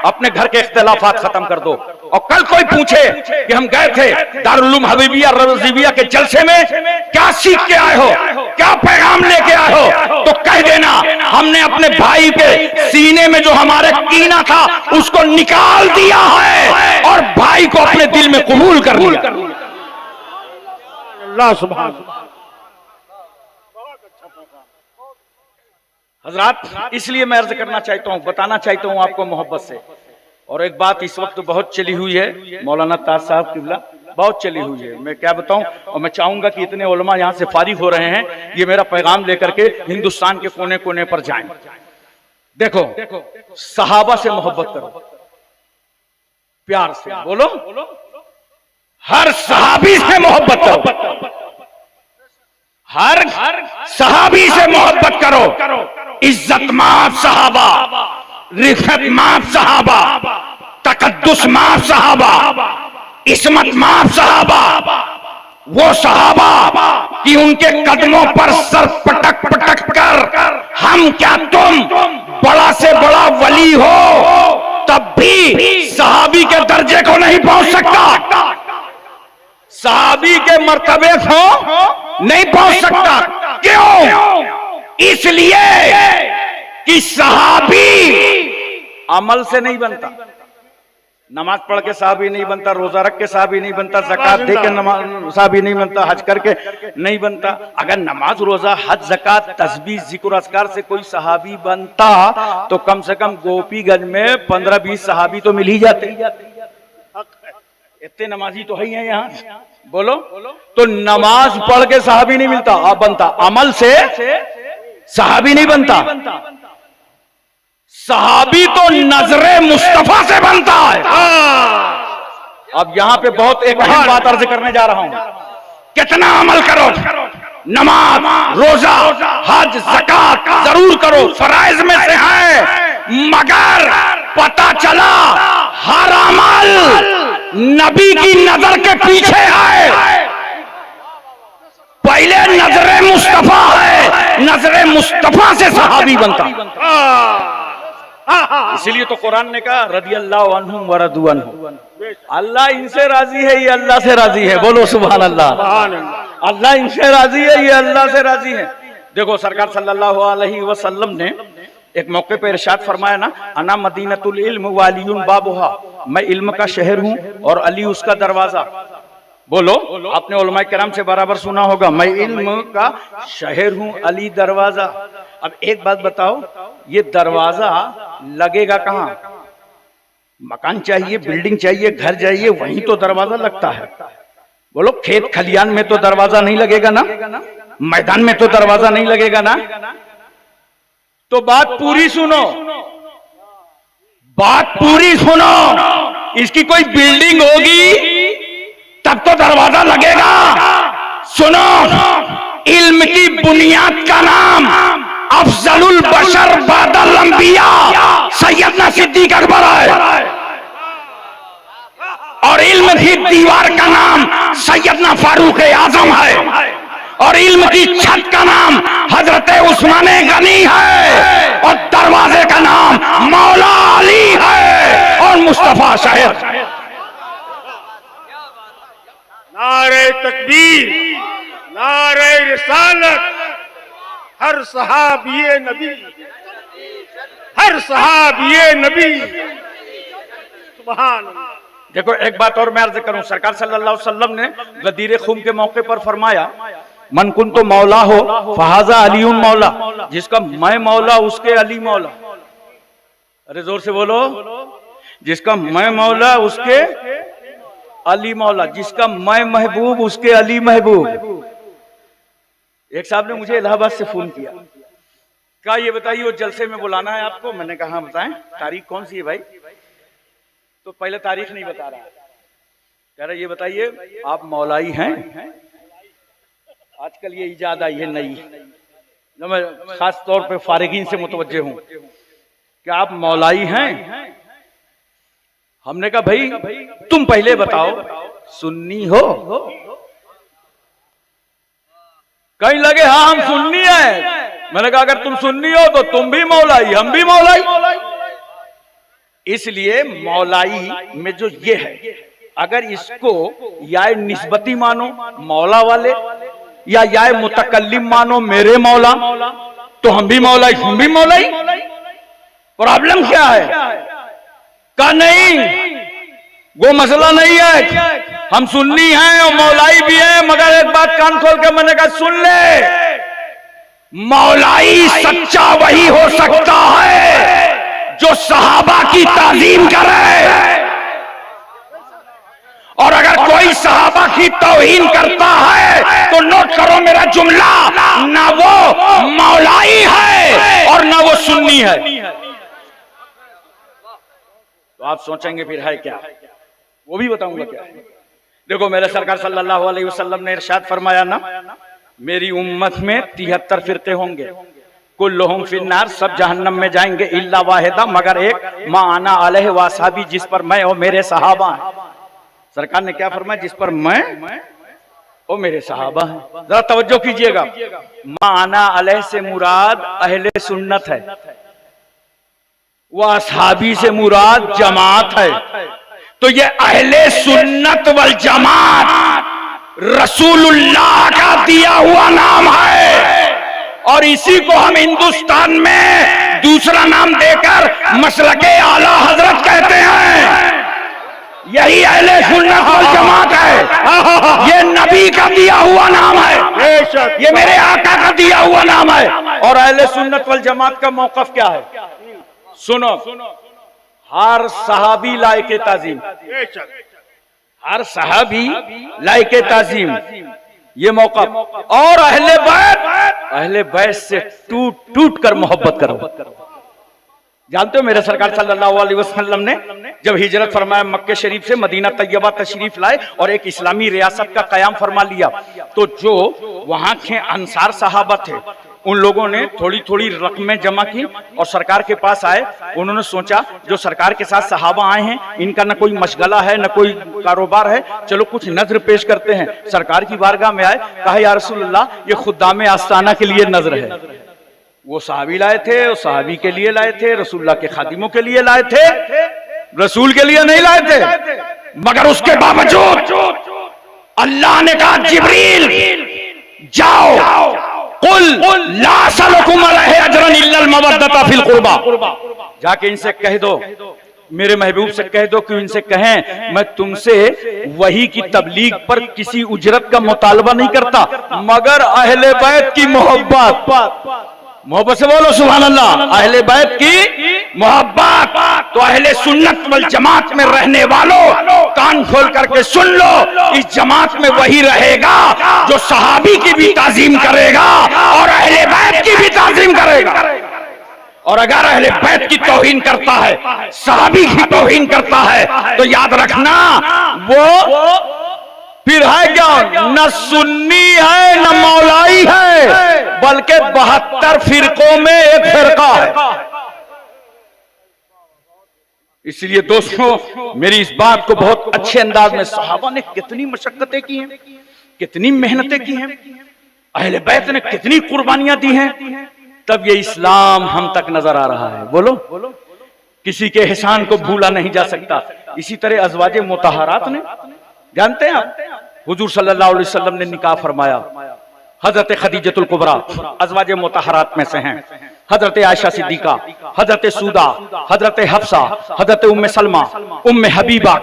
अपने घर के इख्तिलाफात खत्म कर दो। और कल कोई पूछे कि हम गए थे दारुल उलूम हबीबिया रज़िबिया के जलसे में, क्या सीख के आए हो, क्या पैगाम लेके आए हो, तो कह देना हमने अपने भाई के सीने में जो हमारे कीना था उसको निकाल दिया है और भाई को अपने दिल में कबूल कर लिया। अल्लाह सुभान अल्लाह। हजरात, इसलिए मैं अर्ज करना चाहता हूं, बताना चाहता हूं आपको मोहब्बत से। और एक बात इस वक्त बहुत चली हुई है, मौलाना ताज साहब किबला बहुत चली हुई है, मैं क्या बताऊं। और मैं चाहूंगा कि इतने उलमा यहां से फारिग हो रहे हैं, ये मेरा पैगाम लेकर के हिंदुस्तान के कोने कोने पर जाएं। देखो, सहाबा से मोहब्बत करो, प्यार से बोलो, हर सहाबी से मोहब्बत करो, हर सहाबी से मोहब्बत करो। इज्जत माफ सहाबा, रिफत माफ सहाबा, तकद्दुस माफ सहाबा, इस्मत माफ सहाबा, वो सहाबा कि उनके कदमों पर सर पटक पटक कर हम क्या तुम बड़ा से बड़ा वली हो तब भी सहाबी के दर्जे को नहीं पहुंच सकता, सहाबी के मर्तबे को नहीं पहुंच सकता। क्यों? इसलिए कि सहाबी अमल से नहीं बनता, नमाज पढ़ के साहबी नहीं बनता, रोजा रख के साहबी नहीं बनता, ज़कात दे के नमाज साहबी नहीं बनता, हज करके नहीं बनता। अगर नमाज रोजा हज ज़कात तस्बीह जिक्र अस्कार से कोई सहाबी बनता तो कम से कम गोपीगंज में 15-20 सहाबी तो मिल ही जाते। इतने नमाजी तो है ही हैं यहाँ, बोलो। तो नमाज पढ़ के सहाबी नहीं मिलता, आप बनता, अमल से सहाबी नहीं बनता। सहाबी तो नजरे मुस्तफा से बनता है। अब यहां पे बहुत एक अहम बात अर्ज करने जा रहा हूं। कितना अमल करो, नमाज, रोजा, हज, ज़कात जरूर करो, फराइज में से है, मगर पता चला हर अमल नबी की नजर के पीछे है। पहले नजरे मुस्तफा है, नजरे मुस्तफा से सहाबी बनता। इसीलिए तो कुरान ने कहा रदियल्लाहु अन्हुम व रदू अन्हु, अल्लाह इनसे राजी है, ये अल्लाह से राजी है। बोलो सुभान अल्लाह। अल्लाह इनसे राजी है, ये अल्लाह से राजी है। देखो, सरकार सल्लल्लाहु अलैहि वसल्लम ने एक मौके पर इरशाद फरमाया ना, अना मदीनतुल इल्म व अलीयुन बाबुहा, मैं इल्म का शहर हूं और अली उसका दरवाजा। बोलो, आपने उलमाए किराम से बराबर सुना होगा, मैं इल्म का शहर हूं, अली दरवाजा। अब एक बात बताओ, ये दरवाजा लगेगा कहां? मकान चाहिए, बिल्डिंग चाहिए, घर चाहिए, वहीं तो दरवाजा लगता है। बोलो, खेत खलियान में तो दरवाजा नहीं लगेगा ना, मैदान में तो दरवाजा नहीं लगेगा ना। तो बात पूरी सुनो, बात पूरी सुनो। इसकी कोई बिल्डिंग होगी तब तो दरवाजा लगेगा। सुनो, इल्म की बुनियाद का नाम अफजलुल बशर बादल अंबिया सैयदना सिद्दीक अकबर है, और इल्म की दीवार का नाम सैयदना फारूक आजम है, और इल्म की छत का नाम हजरत उस्मान गनी है, और दरवाजे का नाम मौला अली है और मुस्तफा शहर। नारे तकबीर, नारे रिसालत, हर सहाबिये नबी, हर सहाबिये नबी, सुभान अल्लाह। देखो, एक बात और मैं अर्ज करूं, सरकार सल्लल्लाहु अलैहि वसल्लम ने गदीर खूम के मौके पर फरमाया, मन कुन तो मौला हो फहाजा अलीउन मौला, जिसका मैं मौला उसके अली मौला। अरे जोर से बोलो, जिसका मैं मौला उसके अली मौला, जिसका मैं महबूब उसके अली महबूब। एक साहब ने मुझे इलाहाबाद से फोन किया, क्या ये बताइए वो जलसे में बुलाना है आपको? मैंने कहा हाँ बताएं, तारीख कौन सी है भाई? तो पहले तारीख नहीं बता रहा, कह रहा ये बताइए आप मौलाई हैं? आजकल ये इजाद आई है नई, जो मैं खास तौर पे फारिगीन से मुतवज्जे हूं, क्या आप मौलाई हैं? हमने कहा भाई तुम पहले बताओ सुन्नी हो? कहीं लगे हाँ हम सुन्नी है। मैंने कहा अगर तुम सुन्नी हो तो तुम भी मौलाई, हम भी मौलाई। इसलिए मौलाई में जो ये है, अगर इसको या निस्बती मानो मौला वाले, या मुतकल्लिम मानो मेरे मौला, तो हम भी मौलाई, हम भी मौलाई। प्रॉब्लम क्या है? का नहीं, वो मसला नहीं है, हम सुन्नी हैं और मौलाई भी हैं, मगर एक बात कान खोल के मैंने कहा सुन ले, मौलाई सच्चा वही हो सकता है जो सहाबा की ताजीम करे, और अगर कोई कोई सहाबा की तौहीन करता है तो नोट करो मेरा जुमला, ना वो मौलाई है और ना वो सुन्नी है। तो आप सोचेंगे फिर है क्या, वो भी बताऊंगा क्या है। देखो मेरे सरकार सल्लल्लाहु अलैहि वसल्लम ने इरशाद फरमाया ना, मेरी उम्मत में 73 फिरके होंगे, कुल्लुहुम फिन्नार, सब जहन्नम में जाएंगे, इल्ला वाहिदा, मगर एक, मा आना अलैहि वसहबी, जिस पर मैं और मेरे सहाबा हैं। सरकार ने क्या फरमाया, जिस पर मैं और मेरे सहाबा हैं। जरा तवज्जो कीजिएगा, मा आना अलैहि से मुराद अहले सुन्नत है, वह असहाबी से मुराद जमात है। तो ये अहले सुन्नत वल जमात रसूलुल्लाह का दिया हुआ नाम है, और इसी को हम हिंदुस्तान में दूसरा नाम देकर मसलके आला हजरत कहते हैं। यही अहले सुन्नत वल जमात है। ये नबी का दिया हुआ नाम है, ये मेरे आका का दिया हुआ नाम है। और अहले सुन्नत वल जमात का मौकफ क्या है, सुनो, हर सहाबी लायके ताजीम, हर सहाबी लायके ताजीम, ये मौका। और अहले बैत से टूट टूट कर मोहब्बत करो। जानते हो मेरे सरकार सल्लल्लाहु अलैहि वसल्लम ने जब हिजरत फरमाया मक्के शरीफ से मदीना तैयबा तशरीफ लाए और एक इस्लामी रियासत का कयाम फरमा लिया, तो जो वहां के अंसार सहाबा थे उन लोगों ने थोड़ी थोड़ी रकमें जमा की और सरकार के पास आए। उन्होंने सोचा जो सरकार के साथ सहाबा आए हैं, इनका न कोई मशगला है न कोई कारोबार है, चलो कुछ नजर पेश करते हैं। सरकार की बारगाह में आए, कहा या रसूलल्लाह, ये खुद्दामे आस्ताना के लिए नजर है। वो सहाबी लाए थे, वो सहाबी के लिए लाए थे, रसूलुल्लाह के खादिमों के लिए लाए थे, रसूल के लिए नहीं लाए थे। मगर उसके बावजूद अल्लाह ने कहा जिब्रील जाओ, कुल ला असलुकुम अलैहि अजरन इल्लल मवद्दता फिल कुर्बा, जाके इनसे कह दो, मेरे महबूब से कह दो कि इनसे कहें मैं तुमसे वही की तबलीग पर किसी उजरत का मुतालबा नहीं करता, मगर अहले बैत की मोहब्बत से बोलो सुभान अल्लाह, अहले बैत की मोहब्बत। तो अहले सुन्नत वल जमात में रहने वालों कान खोल करके सुन लो, इस जमात में वही रहेगा जो सहाबी की भी ताजीम करेगा और अहले बैत की भी ताजीम करेगा। और अगर अहले बैत की तौहीन करता है, सहाबी की तौहीन करता है, तो याद रखना वो फिर है क्या, न सुन्नी है न मौलाई है, बल्कि 72 फिरकों में एक फिरका है। इसलिए दोस्तों मेरी इस बात को बहुत अच्छे अंदाज में, सहाबा ने कितनी मशक्कतें की हैं, कितनी मेहनतें की हैं, अहले बैत ने कितनी कुर्बानियां दी हैं, तब ये इस्लाम हम तक नजर आ रहा है। बोलो, किसी के एहसान को भूला नहीं जा सकता। इसी तरह अज़वाजे मुतहरात ने, जानते हैं आप, हुजूर सल्लल्लाहु अलैहि वसल्लम ने निकाह फरमाया। हजरत खदीजतुल कुबरा अज़वाजे मुतहरात में से हैं, हजरत आयशा सिद्दीका, हजरत सूदा, हजरत हफ्सा, हजरत उम्मे सलमा, उम्मे हबीबा,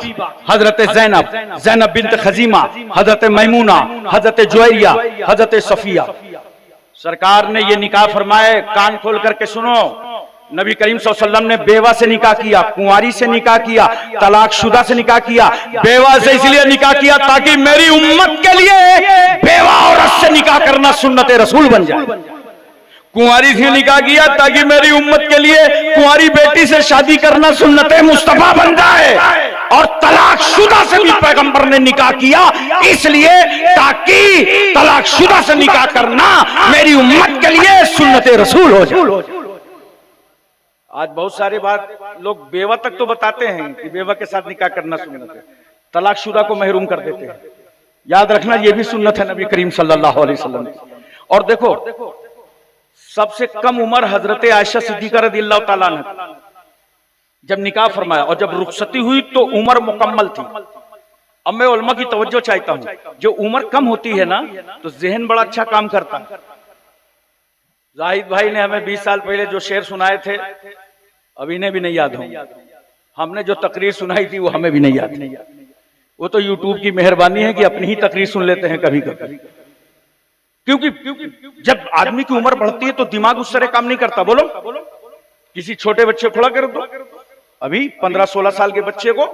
हजरत ज़ैनब बिन्त खजीमा, हजरत मैमूना, हजरत जुवैरिया, हजरत सफिया। सरकार ने ये निकाह फरमाए, कान खोल करके सुनो। नबी करीम सल्लल्लाहु अलैहि वसल्लम ने बेवा से निकाह किया, कुंवारी से निकाह किया, तलाकशुदा से निकाह किया। बेवा से इसलिए निकाह किया ताकि मेरी उम्मत के लिए बेवा औरत से निकाह करना सुन्नत रसूल बन जाए। कुंवारी से निकाह किया ताकि मेरी उम्मत के लिए कुंवारी बेटी से शादी करना सुन्नत मुस्तफा बन जाए। और तलाकशुदा से भी पैगंबर ने निकाह किया, इसलिए ताकि तलाकशुदा से निकाह करना मेरी उम्मत के लिए सुन्नत रसूल हो जाए। आज बहुत सारे बात लोग बेवा तक तो बताते हैं कि बेवा के साथ निकाह करना सुन्नत है, तलाकशुदा को महरूम कर देते हैं। याद रखना ये भी सुन्नत है नबी करीम सल्लल्लाहु अलैहि वसल्लम की। और देखो सबसे कम उम्र हजरत आयशा सिद्दीका रज़ियल्लाहु ताला अन्हा जब निकाह फरमाया और जब रुखसती हुई तो उम्र मुकम्मल थी। अब मैं उलमा की तवज्जो चाहता हूं, जो उम्र कम होती है ना तो जहन बड़ा अच्छा काम करता है। जाहिद भाई ने हमें 20 साल पहले जो शेर सुनाए थे अब इन्हें भी नहीं याद होंगे। हमने जो तकरीर सुनाई थी वो हमें भी नहीं याद। वो तो यूट्यूब की मेहरबानी है कि अपनी ही तकरीर सुन लेते हैं कभी कभी, क्योंकि जब आदमी की उम्र बढ़ती है तो दिमाग उस तरह काम नहीं करता। बोलो, किसी छोटे बच्चे को खड़ा कर दो, अभी 15-16 साल के बच्चे को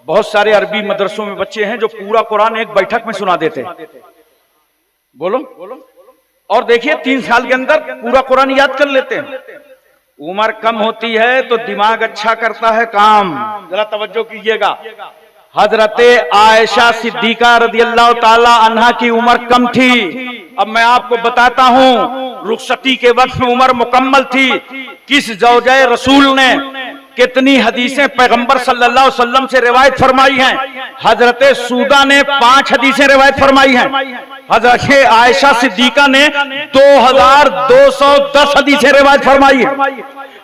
बहुत सारे अरबी मदरसों में बच्चे हैं जो पूरा कुरान एक बैठक में सुना देते हैं। बोलो। और देखिए 3 साल के अंदर पूरा कुरान याद कर लेते हैं। उम्र कम होती है तो दिमाग अच्छा करता है काम। जरा तवज्जो कीजिएगा। हजरते आयशा सिद्दीका रदियल्लाहु ताला अन्हा की उम्र कम थी। अब मैं आपको बताता हूं, रुखसती के वक्त में उम्र मुकम्मल थी। किस ज़ौजाए रसूल ने कितनी हदीसें पैगंबर सल्लल्लाहु अलैहि वसल्लम से रिवायत फरमाई हैं। हजरते सूदा ने 5 हदीसें रिवायत फरमाई हैं। हजरत आयशा सिद्दीका ने 2210 हदीसें रिवायत फरमाई हैं।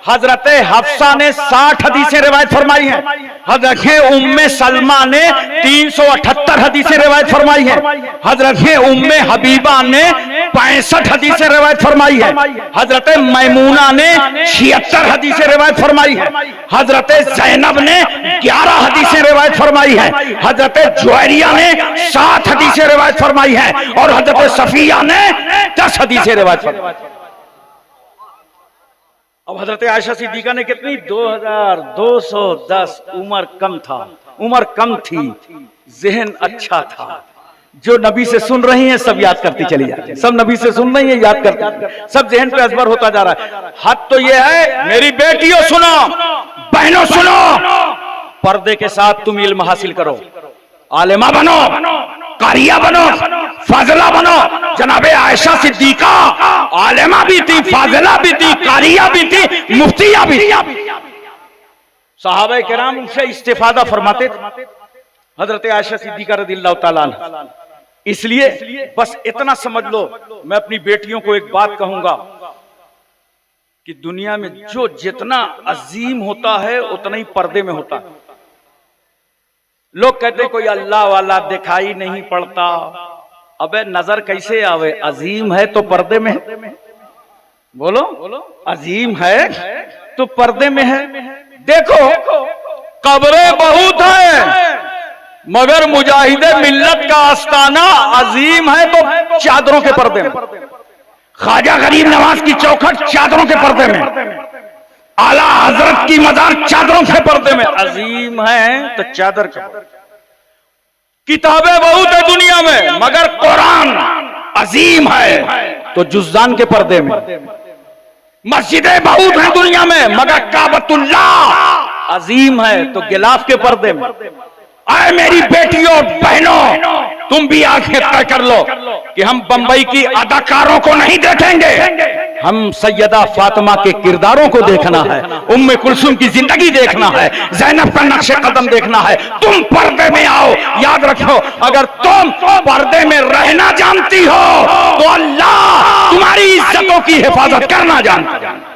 हजरत हफ्सा ने 60 हदीसें रिवायत फरमाई हैं। हजरत उम्मे सलमा ने 378 हदीसें रिवायत फरमाई हैं। हजरत उम्मे हबीबा ने 65 हदीसें रिवायत फरमाई है। हजरत मैमूना ने 76 हदीसें रिवायत फरमाई है। हजरत जैनब ने 11 हदीसें रिवायत फरमाई है। हजरत जुवैरिया ने 7 हदीसें रिवायत फरमाई है और हजरत सफिया ने 10 हदीसें रिवायत फरमाई। अब हजरत आयशा सिद्दीका ने कितनी? 2210। उम्र कम थी, जहन अच्छा था। जो नबी से सुन रही हैं सब याद करती चली जाती है। सब नबी से सुन रही हैं, याद करती, सब जहन पे अजबर होता जा रहा है। हद तो ये है, मेरी बेटियों सुनो, बहनों सुनो, पर्दे के साथ तुम इल्म हासिल करो, आलिमा बनो, कारिया बनो, फाजिला बनो। जनाबे आयशा सिद्दीका आलिमा भी थी, फाजिला भी थी, कारिया भी थी, मुफ्तिया भी थी। सहाबा किराम उनसे इस्तिफादा फरमाते थे। हजरत आयशा सिद्दीका रदियल्लाहु ताला अन्हा। इसलिए बस इतना समझ लो, मैं अपनी बेटियों को एक बात कहूंगा कि दुनिया में जो जितना अजीम होता है उतना ही पर्दे में होता है। लोग कहते कोई अल्लाह वाला दिखाई नहीं पड़ता। अबे नजर कैसे आवे? अजीम है तो पर्दे में है। बोलो, अजीम है तो पर्दे में है। देखो, कब्रें बहुत है मगर मुजाहिदे मिल्लत का आस्ताना अजीम है तो चादरों के पर्दे में। ख्वाजा गरीब नवाज की चौखट चादरों के पर्दे में, आला हजरत की मजार चादरों के पर्दे में। अजीम है तो चादर का। किताबें बहुत है दुनिया में मगर कुरान अजीम है तो जुज़्ज़ान के पर्दे में। मस्जिदें बहुत हैं दुनिया में मगर काबतुल्लाह अजीम है तो गिलाफ के पर्दे में। आए मेरी बेटियों बहनों, तुम भी आंखें तय कर लो कि हम बंबई की अदाकारों को नहीं देखेंगे, हम सैयदा फातिमा के किरदारों को देखना है, उम्मे कुलसुम की जिंदगी देखना है, ज़ैनब का नक्शे कदम देखना है। तुम पर्दे में आओ। याद रखो, अगर तुम पर्दे में रहना जानती हो तो अल्लाह तुम्हारी इज्जतों की हिफाजत करना जानता है।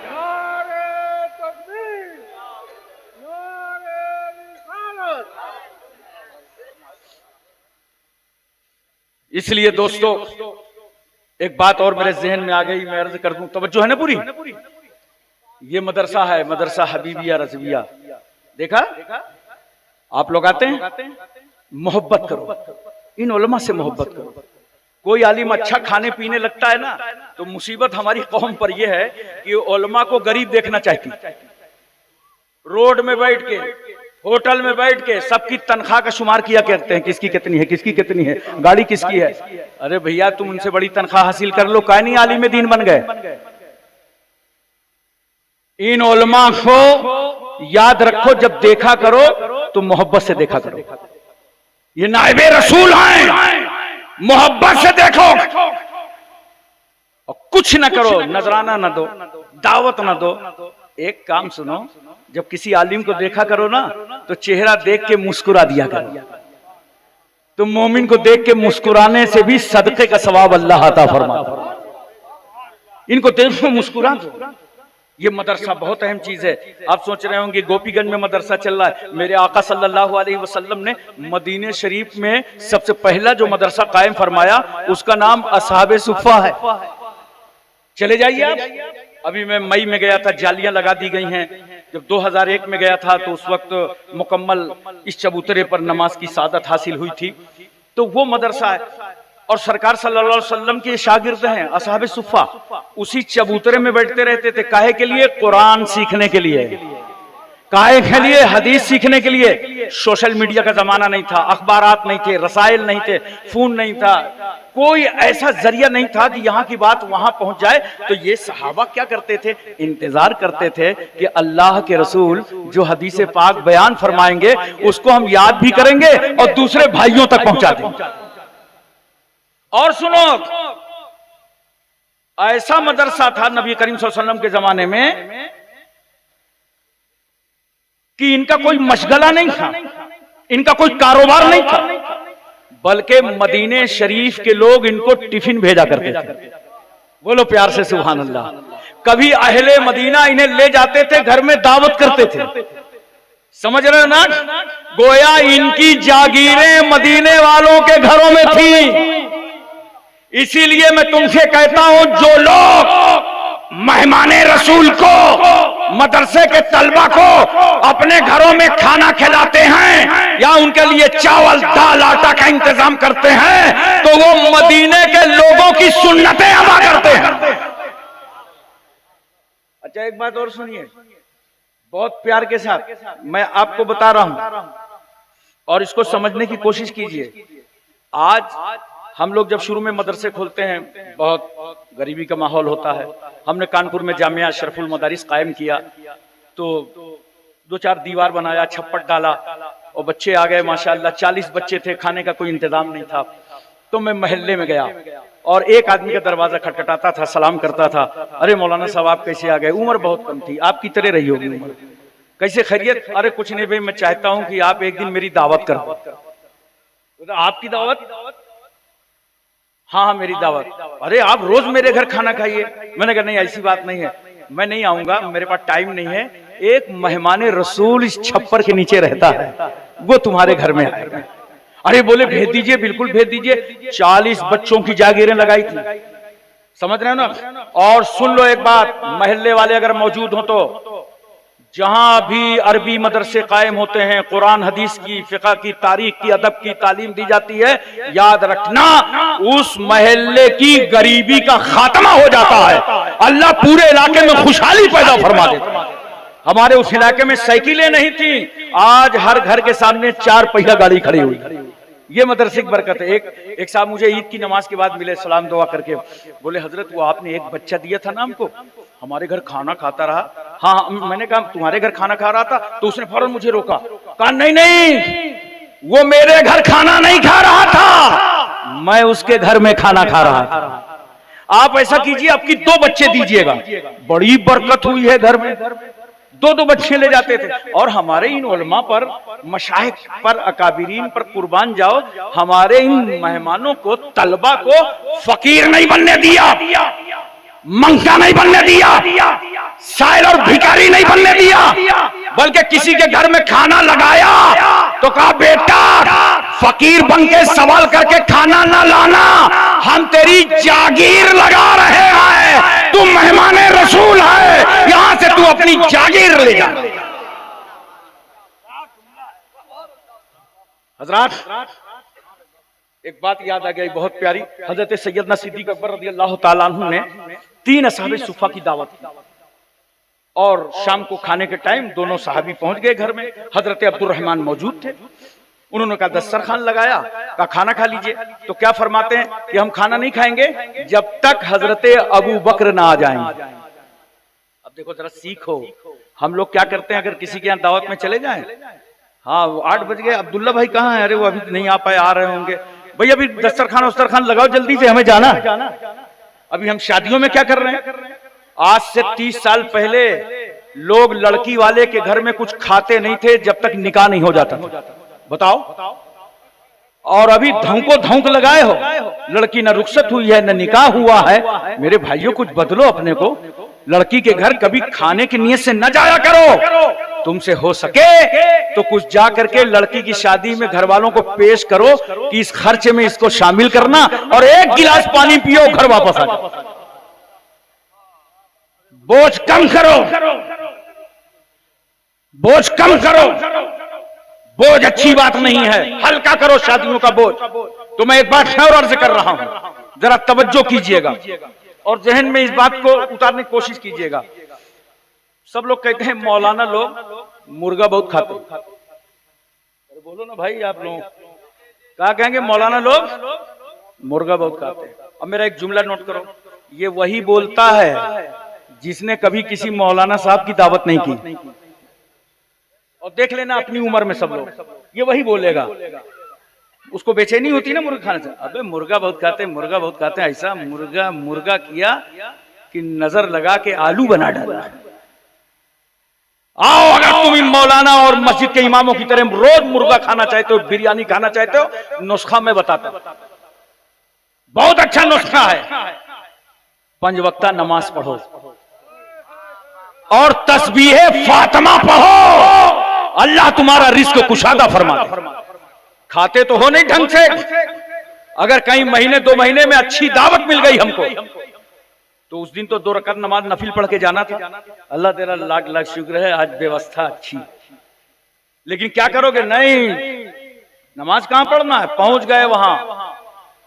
इसलिए दोस्तों एक बात और मेरे जहन में आ गई, मैं अर्ज कर दूं, तवज्जो है ना पूरी। ये मदरसा है, मदरसा हबीबिया रज़विया। देखा, आप लोग आते हैं, मोहब्बत करो, इन उलमा से मोहब्बत करो। कोई आलिम अच्छा खाने पीने लगता है ना तो मुसीबत हमारी कौम पर यह है कि उलमा को गरीब देखना चाहती। रोड में बैठ के, होटल में बैठ के सबकी तनख्वाह का शुमार किया करते हैं, किसकी कितनी है, किसकी कितनी है, गाड़ी किसकी है। अरे भैया, तुम उनसे बड़ी तनख्वाह हासिल कर लो, काहे नहीं आलिम दीन बन गए। इन उलमा को याद रखो, जब देखा करो तो मोहब्बत से देखा करो। ये नाइबे रसूल हैं, मोहब्बत से देखो और कुछ न करो, नजराना न दो, दावत न दो। एक काम सुनो, जब किसी आलिम को देखा करो ना तो चेहरा देख के मुस्कुरा दिया करो। तो मोमिन को देख के मुस्कुराने से भी सदके का सवाब अल्लाह अता फरमाता है। इनको देखो, मुस्कुरा दो। ये मदरसा बहुत अहम चीज है। आप सोच रहे होंगे गोपीगंज में मदरसा चल रहा है। मेरे आका सल्लल्लाहु अलैहि वसल्लम ने मदीने शरीफ में सबसे पहला जो मदरसा कायम फरमाया उसका नाम असहाबे सुफ़ा है। चले जाइए आप। अभी मैं मई में गया था, जालियां लगा दी गई हैं। जब 2001 में गया था तो उस वक्त मुकम्मल इस चबूतरे पर नमाज की सादत हासिल हुई थी। तो वो मदरसा है और सरकार सल्लल्लाहु अलैहि वसल्लम के शागिर्द हैं असहाबे सुफ़ा। उसी चबूतरे में बैठते रहते थे। काहे के लिए? कुरान सीखने के लिए। काहे के लिए? हदीस सीखने के लिए। सोशल मीडिया का जमाना नहीं था, अखबारात नहीं थे, रसायल नहीं थे, फोन नहीं था, कोई ऐसा जरिया नहीं था कि यहाँ की बात वहां पहुंच जाए। तो ये सहाबा क्या करते थे? इंतजार करते थे कि अल्लाह के रसूल जो हदीस पाक बयान फरमाएंगे उसको हम याद भी करेंगे और दूसरे भाइयों तक पहुंचा देंगे। और सुनो, ऐसा मदरसा था नबी करीम सल्लल्लाहु अलैहि वसल्लम के जमाने में कि इनका कोई मशगला नहीं था, इनका कोई कारोबार नहीं था, बल्कि मदीने शरीफ के लोग इनको टिफिन भेजा करते थे। बोलो प्यार से सुभान अल्लाह। कभी अहले मदीना इन्हें ले जाते थे, घर में दावत करते थे। समझ रहे हो ना? गोया इनकी जागीरें मदीने वालों के घरों में थी। इसीलिए मैं तुमसे कहता हूं, जो लोग मेहमाने रसूल को, मदरसे के तलबा को अपने घरों में खाना खिलाते हैं या उनके लिए चावल दाल आटा का इंतजाम करते हैं, तो वो मदीने के लोगों की सुन्नतें अदा करते हैं। अच्छा, एक बात और सुनिए, बहुत प्यार के साथ मैं आपको बता रहा हूं और इसको समझने की कोशिश कीजिए। आज हम लोग जब शुरू में मदरसे खोलते हैं, बहुत गरीबी का माहौल होता है। हमने कानपुर में जामिया अशरफुल मदारिस कायम किया, तो 2-4 दीवार बनाया, छप्पर डाला और बच्चे आ गए माशाअल्लाह। 40 बच्चे थे, खाने का कोई इंतजाम नहीं था। तो मैं महल्ले में गया और एक आदमी का दरवाजा खटखटाता था, सलाम करता था, अरे मौलाना साहब आप कैसे आ गए? उम्र बहुत कम थी, आपकी तरह रही होगी उम्र, कैसे खैरियत? अरे कुछ नहीं भाई, मैं चाहता हूं कि आप एक दिन मेरी दावत कर दो। आपकी दावत? हाँ, मेरी दावत। अरे आप रोज मेरे घर खाना खाइए। मैंने कहा नहीं, ऐसी बात नहीं है, मैं नहीं आऊंगा, मेरे पास टाइम नहीं है। एक मेहमाने रसूल इस छप्पर के नीचे रहता है, वो तुम्हारे घर में आएगा। अरे बोले भेज दीजिए, बिल्कुल भेज दीजिए। 40 बच्चों की जागीरें लगाई थी, समझ रहे हो ना? और सुन लो एक बात, महल्ले वाले अगर मौजूद हो तो जहां भी अरबी मदरसे कायम होते हैं, कुरान हदीस की, फिक़ह की, तारीख की, अदब की तालीम दी जाती है, याद रखना उस महल्ले की गरीबी का खात्मा हो जाता है। अल्लाह पूरे इलाके में खुशहाली पैदा फरमा देता है। हमारे उस इलाके में साइकिलें नहीं थी, आज हर घर के सामने 4 पहिया गाड़ी खड़ी हुई। ये मदरसे की बरकत है। एक साहब मुझे ईद की नमाज के बाद मिले, सलाम दुआ करके बोले, हजरत वो आपने एक बच्चा दिया था ना हमको, हमारे घर खाना खाता रहा। हाँ, मैंने कहा तुम्हारे घर खाना खा रहा था? तो उसने फौरन मुझे रोका, कहा नहीं नहीं, वो मेरे घर खाना नहीं खा रहा था, मैं उसके घर में खाना खा रहा था। आप ऐसा कीजिए, आपकी 2 बच्चे दीजिएगा, बड़ी बरकत हुई है घर में। 2-2 बच्चे ले जाते थे। और हमारे इन उलमा पर, मशाइख पर, अकाबिरीन पर कुर्बान जाओ, हमारे इन मेहमानों को, तलबा को फकीर नहीं बनने दिया, मंगा नहीं बनने दिया, साइल और भिखारी नहीं बनने दिया, बल्कि किसी के घर में खाना लगाया तो कहा बेटा फकीर बन के सवाल करके खाना ना लाना, हम तेरी जागीर लगा रहे हैं, तू मेहमाने रसूल है, यहां से तू अपनी जागीर ले जा। हजरात, एक बात याद आ गई बहुत प्यारी। हजरत सैयदना सिद्दीक अकबर रज़ियल्लाहु ताला अन्हु ने 3 असहाबे सुफ़ा की दावत की और शाम को खाने के टाइम दोनों सहाबी पहुंच गए घर में। हजरत अब्दुर्रहमान मौजूद थे। उन्होंने कहा दस्तरखान लगाया, कहा खाना खा लीजिए। तो क्या फरमाते हैं कि हम खाना नहीं खाएंगे जब तक हजरत अबू बकर ना आ जाएंगे। अब देखो जरा सीखो, हम लोग क्या करते हैं, अगर किसी के यहाँ दावत में चले जाएं, हाँ वो 8 बज गए, अब्दुल्ला भाई कहाँ है? अरे वो अभी नहीं आ पाए, आ रहे होंगे। भैया अभी दस्तरखान लगाओ जल्दी से, हमें जाना। अभी हम शादियों में क्या कर रहे हैं? आज से 30 साल पहले लोग लड़की वाले के घर में कुछ खाते नहीं थे जब तक निकाह नहीं हो जाता था। बताओ। और अभी धौंको धौंक लगाए हो, लड़की न रुखसत हुई है न निकाह हुआ है। मेरे भाइयों कुछ बदलो अपने को। लड़की के घर कभी खाने की नीयत से न जाया करो। तुमसे हो सके तो कुछ जा करके लड़की की शादी में घर वालों को पेश करो कि इस खर्चे में इसको शामिल करना, और 1 गिलास पानी पियो, घर वापस आ जाओ। बोझ कम करो, बोझ कम करो। बोझ अच्छी बात नहीं है, हल्का करो शादियों का बोझ। तो मैं एक बात और अर्ज कर रहा हूं, जरा तवज्जो कीजिएगा और जहन में इस बात को उतारने की कोशिश कीजिएगा। सब लोग कहते हैं मौलाना लोग मुर्गा बहुत खाते हैं। अरे बोलो ना भाई, आप लोग क्या कहेंगे? मौलाना लोग मुर्गा बहुत खाते हैं। अब मेरा एक जुमला नोट करो, ये वही बोलता है जिसने कभी किसी मौलाना साहब की दावत नहीं की। और देख लेना अपनी उम्र में सब लोग, ये वही बोलेगा। उसको बेचैनी होती ना मुर्गा खाने से, अबे मुर्गा बहुत खाते हैं, मुर्गा बहुत खाते हैं। ऐसा मुर्गा किया कि नजर लगा के आलू बना डाला। आओ, अगर तुम इन मौलाना और मस्जिद के इमामों की तरह रोज मुर्गा खाना चाहते हो, बिरयानी खाना चाहते हो, नुस्खा मैं बताता हूं, बहुत अच्छा नुस्खा है। 5 वक्ता नमाज पढ़ो और तस्बीह फातिमा पढ़ो, अल्लाह तुम्हारा रिस्क कुशादा फरमा दे। खाते तो हो नहीं ढंग से, अगर कहीं महीने 2 महीने में अच्छी दावत मिल गई हमको, तो उस दिन तो 2 रकात नमाज नफिल पढ़ के जाना था। अल्लाह तेरा लाख लाख शुक्र है, आज व्यवस्था अच्छी। लेकिन क्या करोगे? नहीं, नमाज कहां पढ़ना है। पहुंच गए वहां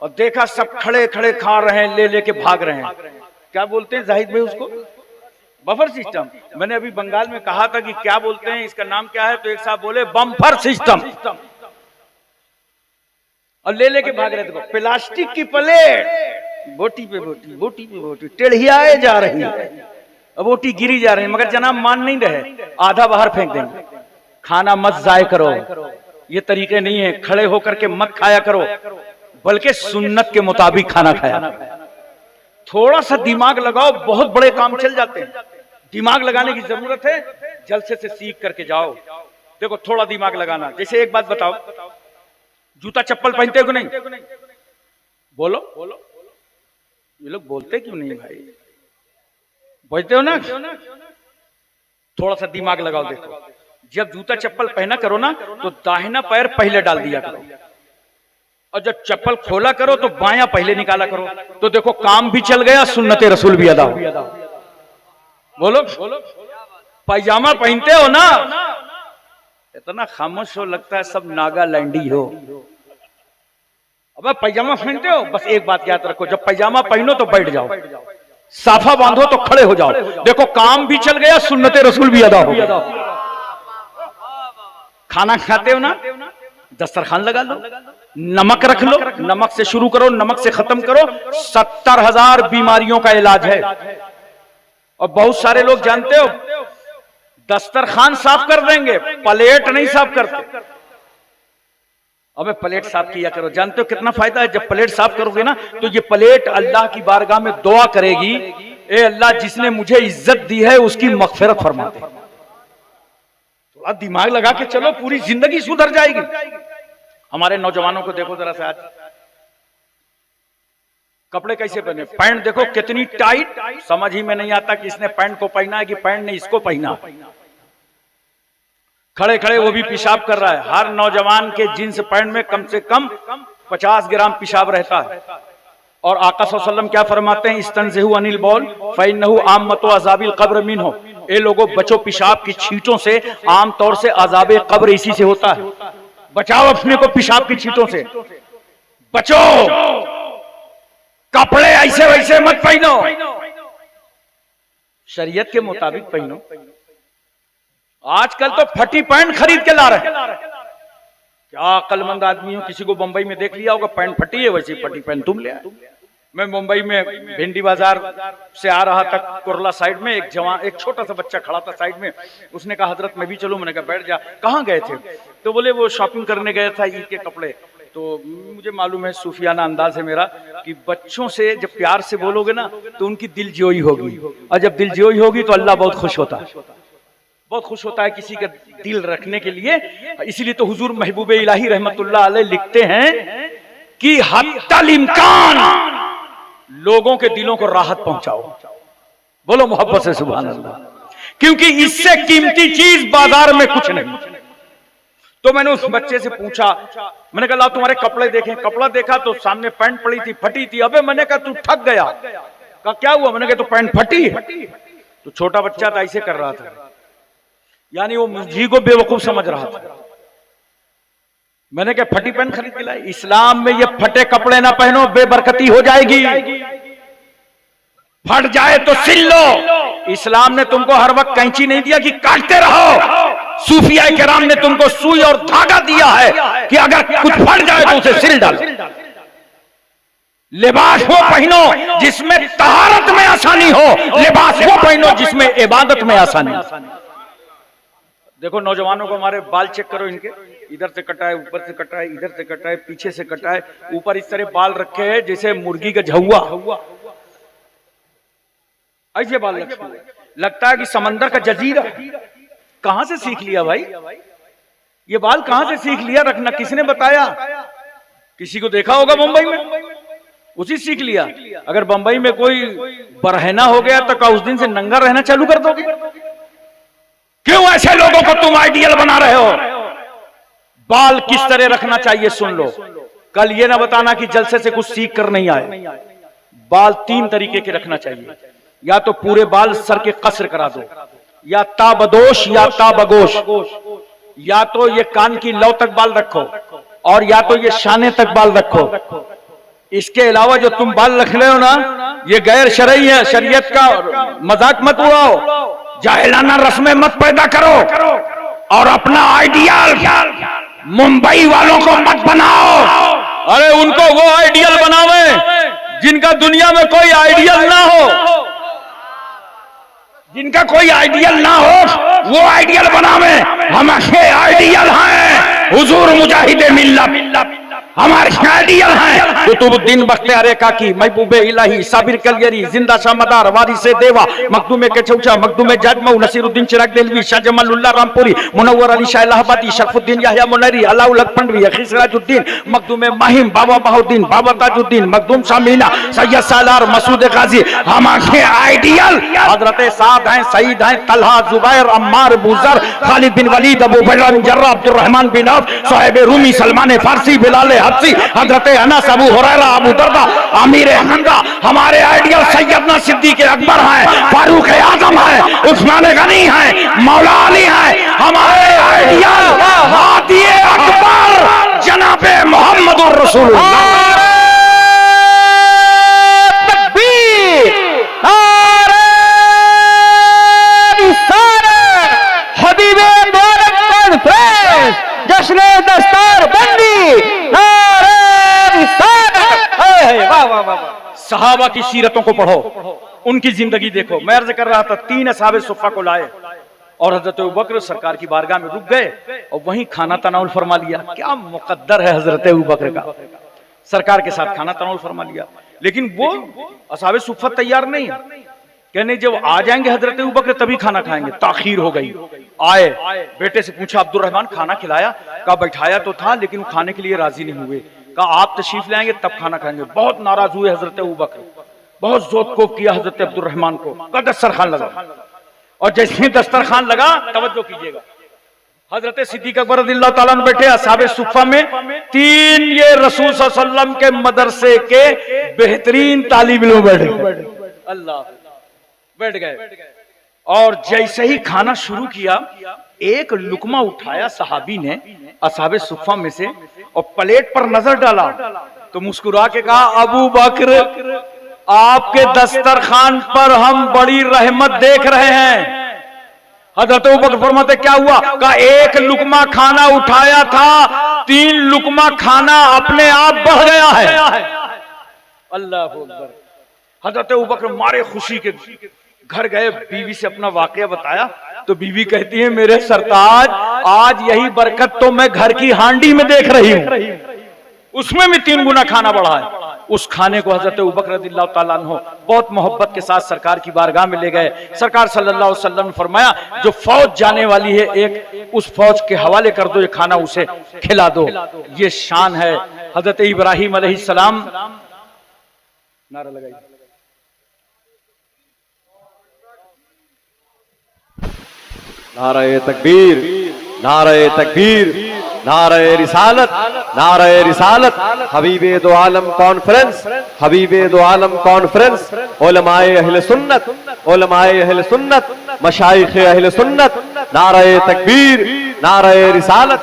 और देखा सब खड़े खड़े खा रहे हैं, ले लेके भाग रहे हैं। क्या बोलते हैं जाहिद भाई उसको? Buffer system. मैंने अभी बंगाल में कहा था कि क्या बोलते हैं, इसका नाम क्या है, तो एक साहब बोले बम्फर सिस्टम। और ले लेके भाग रहे थे। प्लास्टिक की प्लेट, बोटी पे बोटी, बोटी पे बोटी, टेढ़ियाए जा रही है, अब बोटी गिरी जा रही है, मगर जनाब मान नहीं रहे, आधा बाहर फेंक देंगे। खाना मत जाय करो, ये तरीके नहीं है। खड़े होकर के मत खाया करो, बल्कि सुन्नत के मुताबिक खाना खाया। थोड़ा सा दिमाग लगाओ, बहुत बड़े काम चल जाते हैं। दिमाग लगाने की जरूरत है, जलसे से सीख करके जाओ। देखो, थोड़ा दिमाग लगाना। जैसे एक बात बताओ, जूता चप्पल पहनते हो कि नहीं? बोलो, ये लोग बोलते क्यों नहीं भाई? बोलते हो ना? थोड़ा सा दिमाग लगाओ। देखो, जब जूता चप्पल पहना करो ना, तो दाहिना पैर पहले डाल दिया करो, और जब चप्पल खोला करो तो बायां पहले निकाला करो। तो देखो, काम भी चल गया, सुन्नते रसूल भी अदा हो। बोलो, पैजामा पहनते हो ना, इतना खामोश हो, लगता है सब नागालैंडी हो। अब पैजामा पहनते हो, बस एक बात याद रखो, जब पैजामा पहनो तो बैठ जाओ, साफा बांधो तो खड़े हो जाओ। देखो, काम भी चल गया, सुन्नते रसूल भी अदा हो। खाना खाते हो ना, दस्तरखान लगा लो, नमक रख लो, नमक से शुरू करो, नमक से खत्म करो। 70,000 बीमारियों का इलाज है। और बहुत सारे लोग जानते हो, दस्तरखान साफ कर देंगे, प्लेट नहीं साफ करते। अबे प्लेट साफ किया करो। जानते हो कितना फायदा है? जब प्लेट साफ करोगे ना, तो ये प्लेट अल्लाह की बारगाह में दुआ करेगी, ए अल्लाह, जिसने मुझे इज्जत दी है उसकी मगफिरत फरमा दे। थोड़ा दिमाग लगा के चलो, पूरी जिंदगी सुधर जाएगी। हमारे नौजवानों को देखो जरा से, आज कपड़े कैसे पहने। पैंट देखो कितनी टाइट, समझ ही में नहीं आता कि इसने पैंट को पहना है कि पैंट ने इसको पहना। खड़े खड़े वो भी पेशाब कर रहा है। हर नौजवान के जींस पैंट में कम से कम 50 ग्राम पेशाब रहता है। और आका सल्लल्लाहु अलैहि वसल्लम क्या फरमाते हैं? इस्तंज़िहु अनिल बौल फ़इन्नहु आम्मतु अज़ाबिल क़ब्र मिन्हु। ए लोगों, बचो पेशाब की छींटों से, आमतौर से अज़ाबे क़ब्र इसी से होता है। बचाओ अपने को पेशाब की छींटों से, बचो। कपड़े ऐसे वैसे मत पहनो, शरीयत के मुताबिक पहनो। आजकल तो फटी पैंट खरीद के ला रहे हैं। क्या अक्लमंद आदमी हो, किसी को बंबई में देख लिया होगा, पैंट फटी है, वैसी फटी पैंट तुम ले आए। मैं मुंबई में भिंडी बाजार से आ रहा था, कुरला साइड में एक छोटा सा बच्चा खड़ा था साइड में। उसने कहा हजरत मैं भी चलूं। मैंने कहा बैठ जा। कहाँ गए थे? तो बोले वो शॉपिंग करने गया था, ईद के कपड़े। तो मुझे मालूम है, सूफियाना अंदाज है मेरा, कि बच्चों से जब प्यार से बोलोगे ना, तो उनकी दिलजोई होगी, और जब दिलजोई होगी तो अल्लाह बहुत खुश होता है। बहुत खुश होता है किसी का दिल रखने के लिए। इसीलिए तो हुजूर महबूब इलाही रहमतुल्लाह अलैह लिखते हैं कि हत्तल इम्कान लोगों के दिलों को राहत पहुंचाओ। बोलो मोहब्बत से सुभान अल्लाह, क्योंकि इससे कीमती चीज बाजार में कुछ नहीं। तो मैंने उस बच्चे से पूछा, मैंने कहा तुम्हारे कपड़े देखें। कपड़ा देखा तो सामने पैंट पड़ी थी, फटी थी। अबे मैंने कहा तू ठग गया। कहा क्या हुआ? मैंने कहा तो पैंट फटी है। तो छोटा बच्चा था, ऐसे कर रहा था, यानी वो मुझी को बेवकूफ समझ रहा था। मैंने क्या फटी पैंट खरीद के लाई? इस्लाम में ये फटे कपड़े ना पहनो, बेबरकती हो जाएगी। फट जाए तो सिल लो, इस्लाम ने तुमको हर वक्त कैंची नहीं दिया कि काटते रहो। सूफिया किराम ने तुमको सुई और धागा दिया है कि अगर कुछ फट जाए तो उसे सिल डालो। लिबास वो पहनो जिसमें तहारत में आसानी हो, लिबास वो पहनो जिसमें इबादत में आसानी हो। देखो नौजवानों को हमारे बाल चेक करो, इनके इधर से कटा है, ऊपर से कटा है, इधर से कटा है, पीछे से कटा है, ऊपर इस तरह बाल रखे हैं जैसे मुर्गी का झौवा, ऐसे बाल रखे हुए, लगता है कि समंदर का जजीरा। कहां से सीख लिया भाई ये बाल? कहां से सीख लिया रखना? किसने बताया? किसी को देखा होगा मुंबई में, उसी सीख लिया। अगर बंबई में कोई बरहना हो गया तो क्या उस दिन से नंगा रहना चालू कर दोगे? क्यों ऐसे लोगों को तुम आइडियल बना रहे हो? बाल किस तरह रखना चाहिए सुन लो। कल ये ना बताना कि जलसे से कुछ सीख कर नहीं आए। बाल 3 तरीके के रखना चाहिए। या तो पूरे बाल सर के कसर करा दो, या ताबदोश या ताबगोश, या तो ये कान की लौ तक बाल रखो, और या तो ये शाने तक बाल रखो। इसके अलावा जो तुम बाल रख रहे हो ना, ये गैर शरई है। शरीयत का मजाक मत उड़ाओ, जाहिलाना रस्में मत पैदा करो, और अपना आइडियल मुंबई वालों को मत बनाओ। अरे उनको वो आइडियल बनावे जिनका दुनिया में कोई आइडियल ना हो, जिनका कोई आइडियल ना हो वो आइडियल बनावे। हम अच्छे आइडियल हैं, हुजूर मुजाहिदे मिल्लत हमारे आइडियल हैं। कुतुबुद्दीन बख्तियार काकी, महबूबे इलाही, साबिर कलयरी, जिंदा शाह मदार, वारिसे देवा, मखदूमे के चौचा, मखदूमे जाजमऊ, नसीरुद्दीन चिराग देलवी, शाह जमालुल्लाह रामपुरी, मुनव्वर अली शाह इलाहाबादी, शरफुद्दीन याहिया मुनैरी, अलाउल हक पंडवी, अखी सिराजुद्दीन, मखदूमे माहिम, बाबा बहाउद्दीन, बाबा ताजुद्दीन, मखदूम शाह मीना, सैयद सालार, मसूद गाजी, हमारे आइडियल हजरत साद हैं, सईद हैं, Talha, Zubair, Ammar, Buzar, Khalid bin Walid, Abu Bakr bin Jarrah, Abdurrahman bin Auf, Suhaib Rumi, Salman Farsi, Bilal Habshi, Hazrat Anas, Abu Huraira, Abu दरदा, Amir Hamza. हमारे आइडियल सैयदना सिद्दीक अकबर हैं, फारूक आजम हैं, उस्मान गनी हैं, मौला अली हैं। हमारे आइडियल हादी अकबर जनाबे मोहम्मदुर रसूलुल्लाह। तकबीर, नारे रिसालत, हबीबे मुबारक कॉन्फ्रेंस, जश्न दस्तार बंदी, सहाबा की सीरतों को पढ़ो, उनकी जिंदगी देखो। मैं अर्ज कर रहा था 3 असहाबे सुफ़ा को लाए और हजरत अबू बकर सरकार की बारगाह में रुक गए और वहीं खाना तनाउल फरमा लिया। क्या मुकद्दर है हजरत अबू बकर का, सरकार के साथ खाना तनाउल फरमा लिया। लेकिन वो असहाबे सुफ़ा तैयार नहीं, कहने जब आ जाएंगे हजरत अबू बकर तभी खाना खाएंगे। ताखीर हो गई, आए, बेटे से पूछा अब्दुर्रहमान खाना खिलाया? कहा बैठाया तो था लेकिन वो खाने के लिए राजी नहीं हुए। कहा आप तशरीफ लाएंगे तब खाना खाएंगे। बहुत नाराज हुए हजरत अबू बकर, बहुत जोतकोप किया हजरत अब्दुर्रहमान को। कहा दस्तरखान लगा, और जैसे ही दस्तरखान लगा, तवज्जो कीजिएगा, हजरत सिद्दीक अकबर रज़ियल्लाहु ताला अन्हु बैठे असहाबे सुफ़ा में। 3 ये रसूल सल्लल्लाहु अलैहि वसल्लम के मदरसे के बेहतरीन तालिब इल्म बैठ गए। अल्लाह, बैठ गए और जैसे ही खाना शुरू किया, एक लुकमा उठाया सहाबी ने असहाबे सुफ़ा में से और प्लेट पर नजर डाला तो मुस्कुरा के कहा अबू बकर आपके दस्तरखान पर हम बड़ी रहमत देख रहे हैं। हजरत अबू बकर फरमाते क्या हुआ? कहा एक लुकमा खाना उठाया था, 3 लुकमा खाना अपने आप बढ़ गया है। अल्लाह अकबर। हजरत अबू बकर मारे खुशी के घर गए, बीवी से अपना वाकया बताया तो बीवी कहती है मेरे सरताज आज यही बरकत तो मैं घर की हांडी में देख रही हूं, उसमें भी 3 गुना खाना बढ़ा है। उस खाने को हजरत अबू बकर रज़ियल्लाहु ताला अन्हु बहुत मोहब्बत के साथ सरकार की बारगाह में ले गए। सरकार सल्लल्लाहु अलैहि वसल्लम ने फरमाया जो फौज जाने वाली है एक उस फौज के हवाले कर दो, ये खाना उसे खिला दो। ये शान है हजरत इब्राहिम अलैहिस्सलाम। नारा लगाइए। नारे तकबीर, नारे तकबीर, नारे रिसालत, नारे रिसालत। हबीबे दो आलम कॉन्फ्रेंस, हबीबे दो आलम कॉन्फ्रेंस, उलमाए अहले सुन्नत, उलमाए अहले सुन्नत, मशाइख अहले सुन्नत। नारे तकबीर, नारे रिसालत।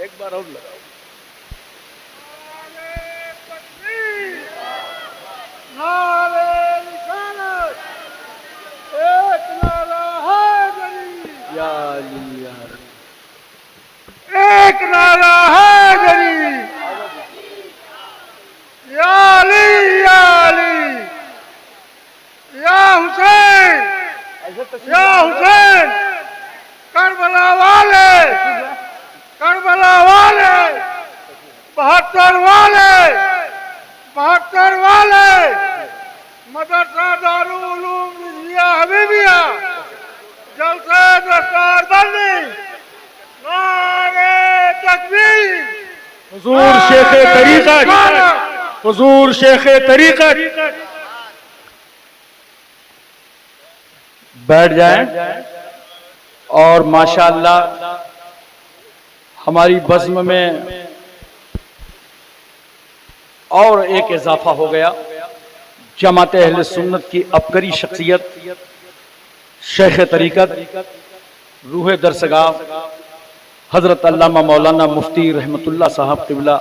एक बार और लगाओ। नारे रिसालत, एक नारा हैदरी, एक नारा हैदरी, या अली या अली, या हुसैन या हुसैन, करबला वाले, करबला वाले, 72 वाले, 72 वाले, मदरसा दारुल उलूम रिज़िया हबीबिया, जलसे दस्तार बंदी, नारे तकबीर, हुजूर शेख तरीक़त, हुजूर शेख तरीक़त। बैठ जाएं और माशाअल्लाह हमारी बज़्म में और एक इजाफा हो गया। जमात अहले सुन्नत की अबकरी शख्सियत, शेख तरीक़त, रूह दरसगाह हजरत अल्लामा मौलाना मुफ्ती रहमतुल्लाह साहब क़िबला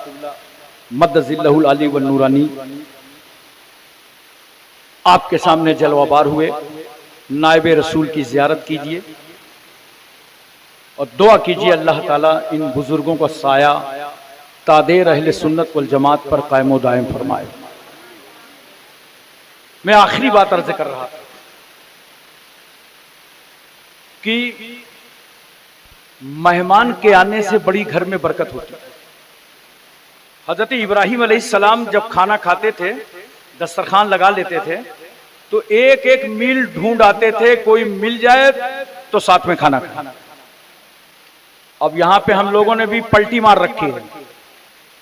मद्दज़िल्लहुल आली व नूरानी आपके सामने जलवाबार हुए। नायब रसूल की ज़ियारत कीजिए और दुआ कीजिए अल्लाह ताला इन बुजुर्गों का साया तादेर अहले सुन्नत वल जमात पर कायम व दायम फरमाए। मैं आखिरी बात अर्ज़ कर रहा था कि मेहमान के आने से बड़ी घर में बरकत होती है। हजरत इब्राहीम अलैहिस्सलाम जब खाना खाते थे, दस्तरखान लगा लेते थे, तो एक एक मील ढूंढ आते थे, कोई मिल जाए तो साथ में खाना खाना। अब यहां पे हम लोगों ने भी पलटी मार रखी है।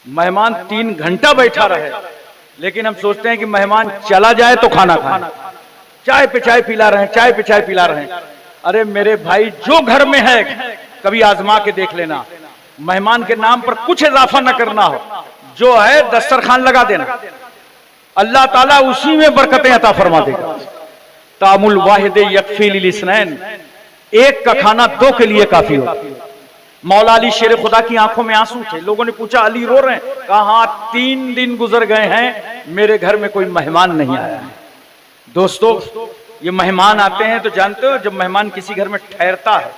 मेहमान 3 घंटा बैठा रहे, लेकिन हम सोचते हैं कि मेहमान चला जाए तो खाना खाए। चाय पे चाय पिला रहे हैं, चाय पे चाय पिला रहे हैं। अरे मेरे भाई, जो घर में है कभी आजमा के देख लेना, मेहमान के नाम पर कुछ इजाफा न करना हो, जो है दस्तरखान लगा देना, अल्लाह ताला उसी में बरकतें अता फरमा देगा। तामुल वाहिद यकफी लिल इस्नैन, एक का खाना 2 के लिए काफी होता है। मौला अली शेर खुदा की आंखों में आंसू थे। लोगों ने पूछा अली रो रहे हैं? कहा हाँ, 3 दिन गुजर गए हैं, मेरे घर में कोई मेहमान नहीं आया है। दोस्तों, ये मेहमान आते हैं तो जानते हो, जब मेहमान किसी घर में ठहरता है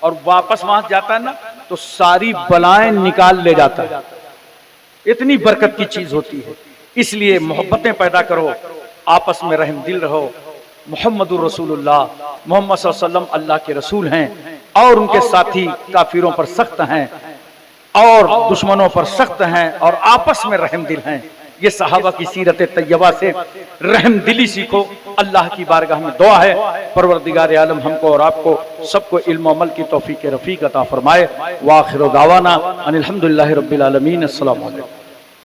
और वापस वहां जाता है ना, तो सारी बलाएं निकाल ले जाता है। इतनी बरकत की चीज होती है। इसलिए मोहब्बतें पैदा करो, आपस में रहम दिल रहो। मुहम्मदुर रसूलुल्लाह, मोहम्मद सल्लल्लाहु अलैहि वसल्लम अल्लाह के रसूल हैं और उनके साथी काफिरों पर सख्त हैं और दुश्मनों पर सख्त हैं और आपस में रहम दिल हैं। ये सहाबा की सीरत तैयबा से रहम दिली सीखो। अल्लाह की बारगाह में दुआ है, परवरदिगार आलम हमको और आपको सबको इल्म अमल की तौफीक रफ़ीक अता फरमाए। व आखिर दावाना अनिल हम्दुलिल्लाहि रब्बिल आलमीन। अस्सलामु अलैकुम।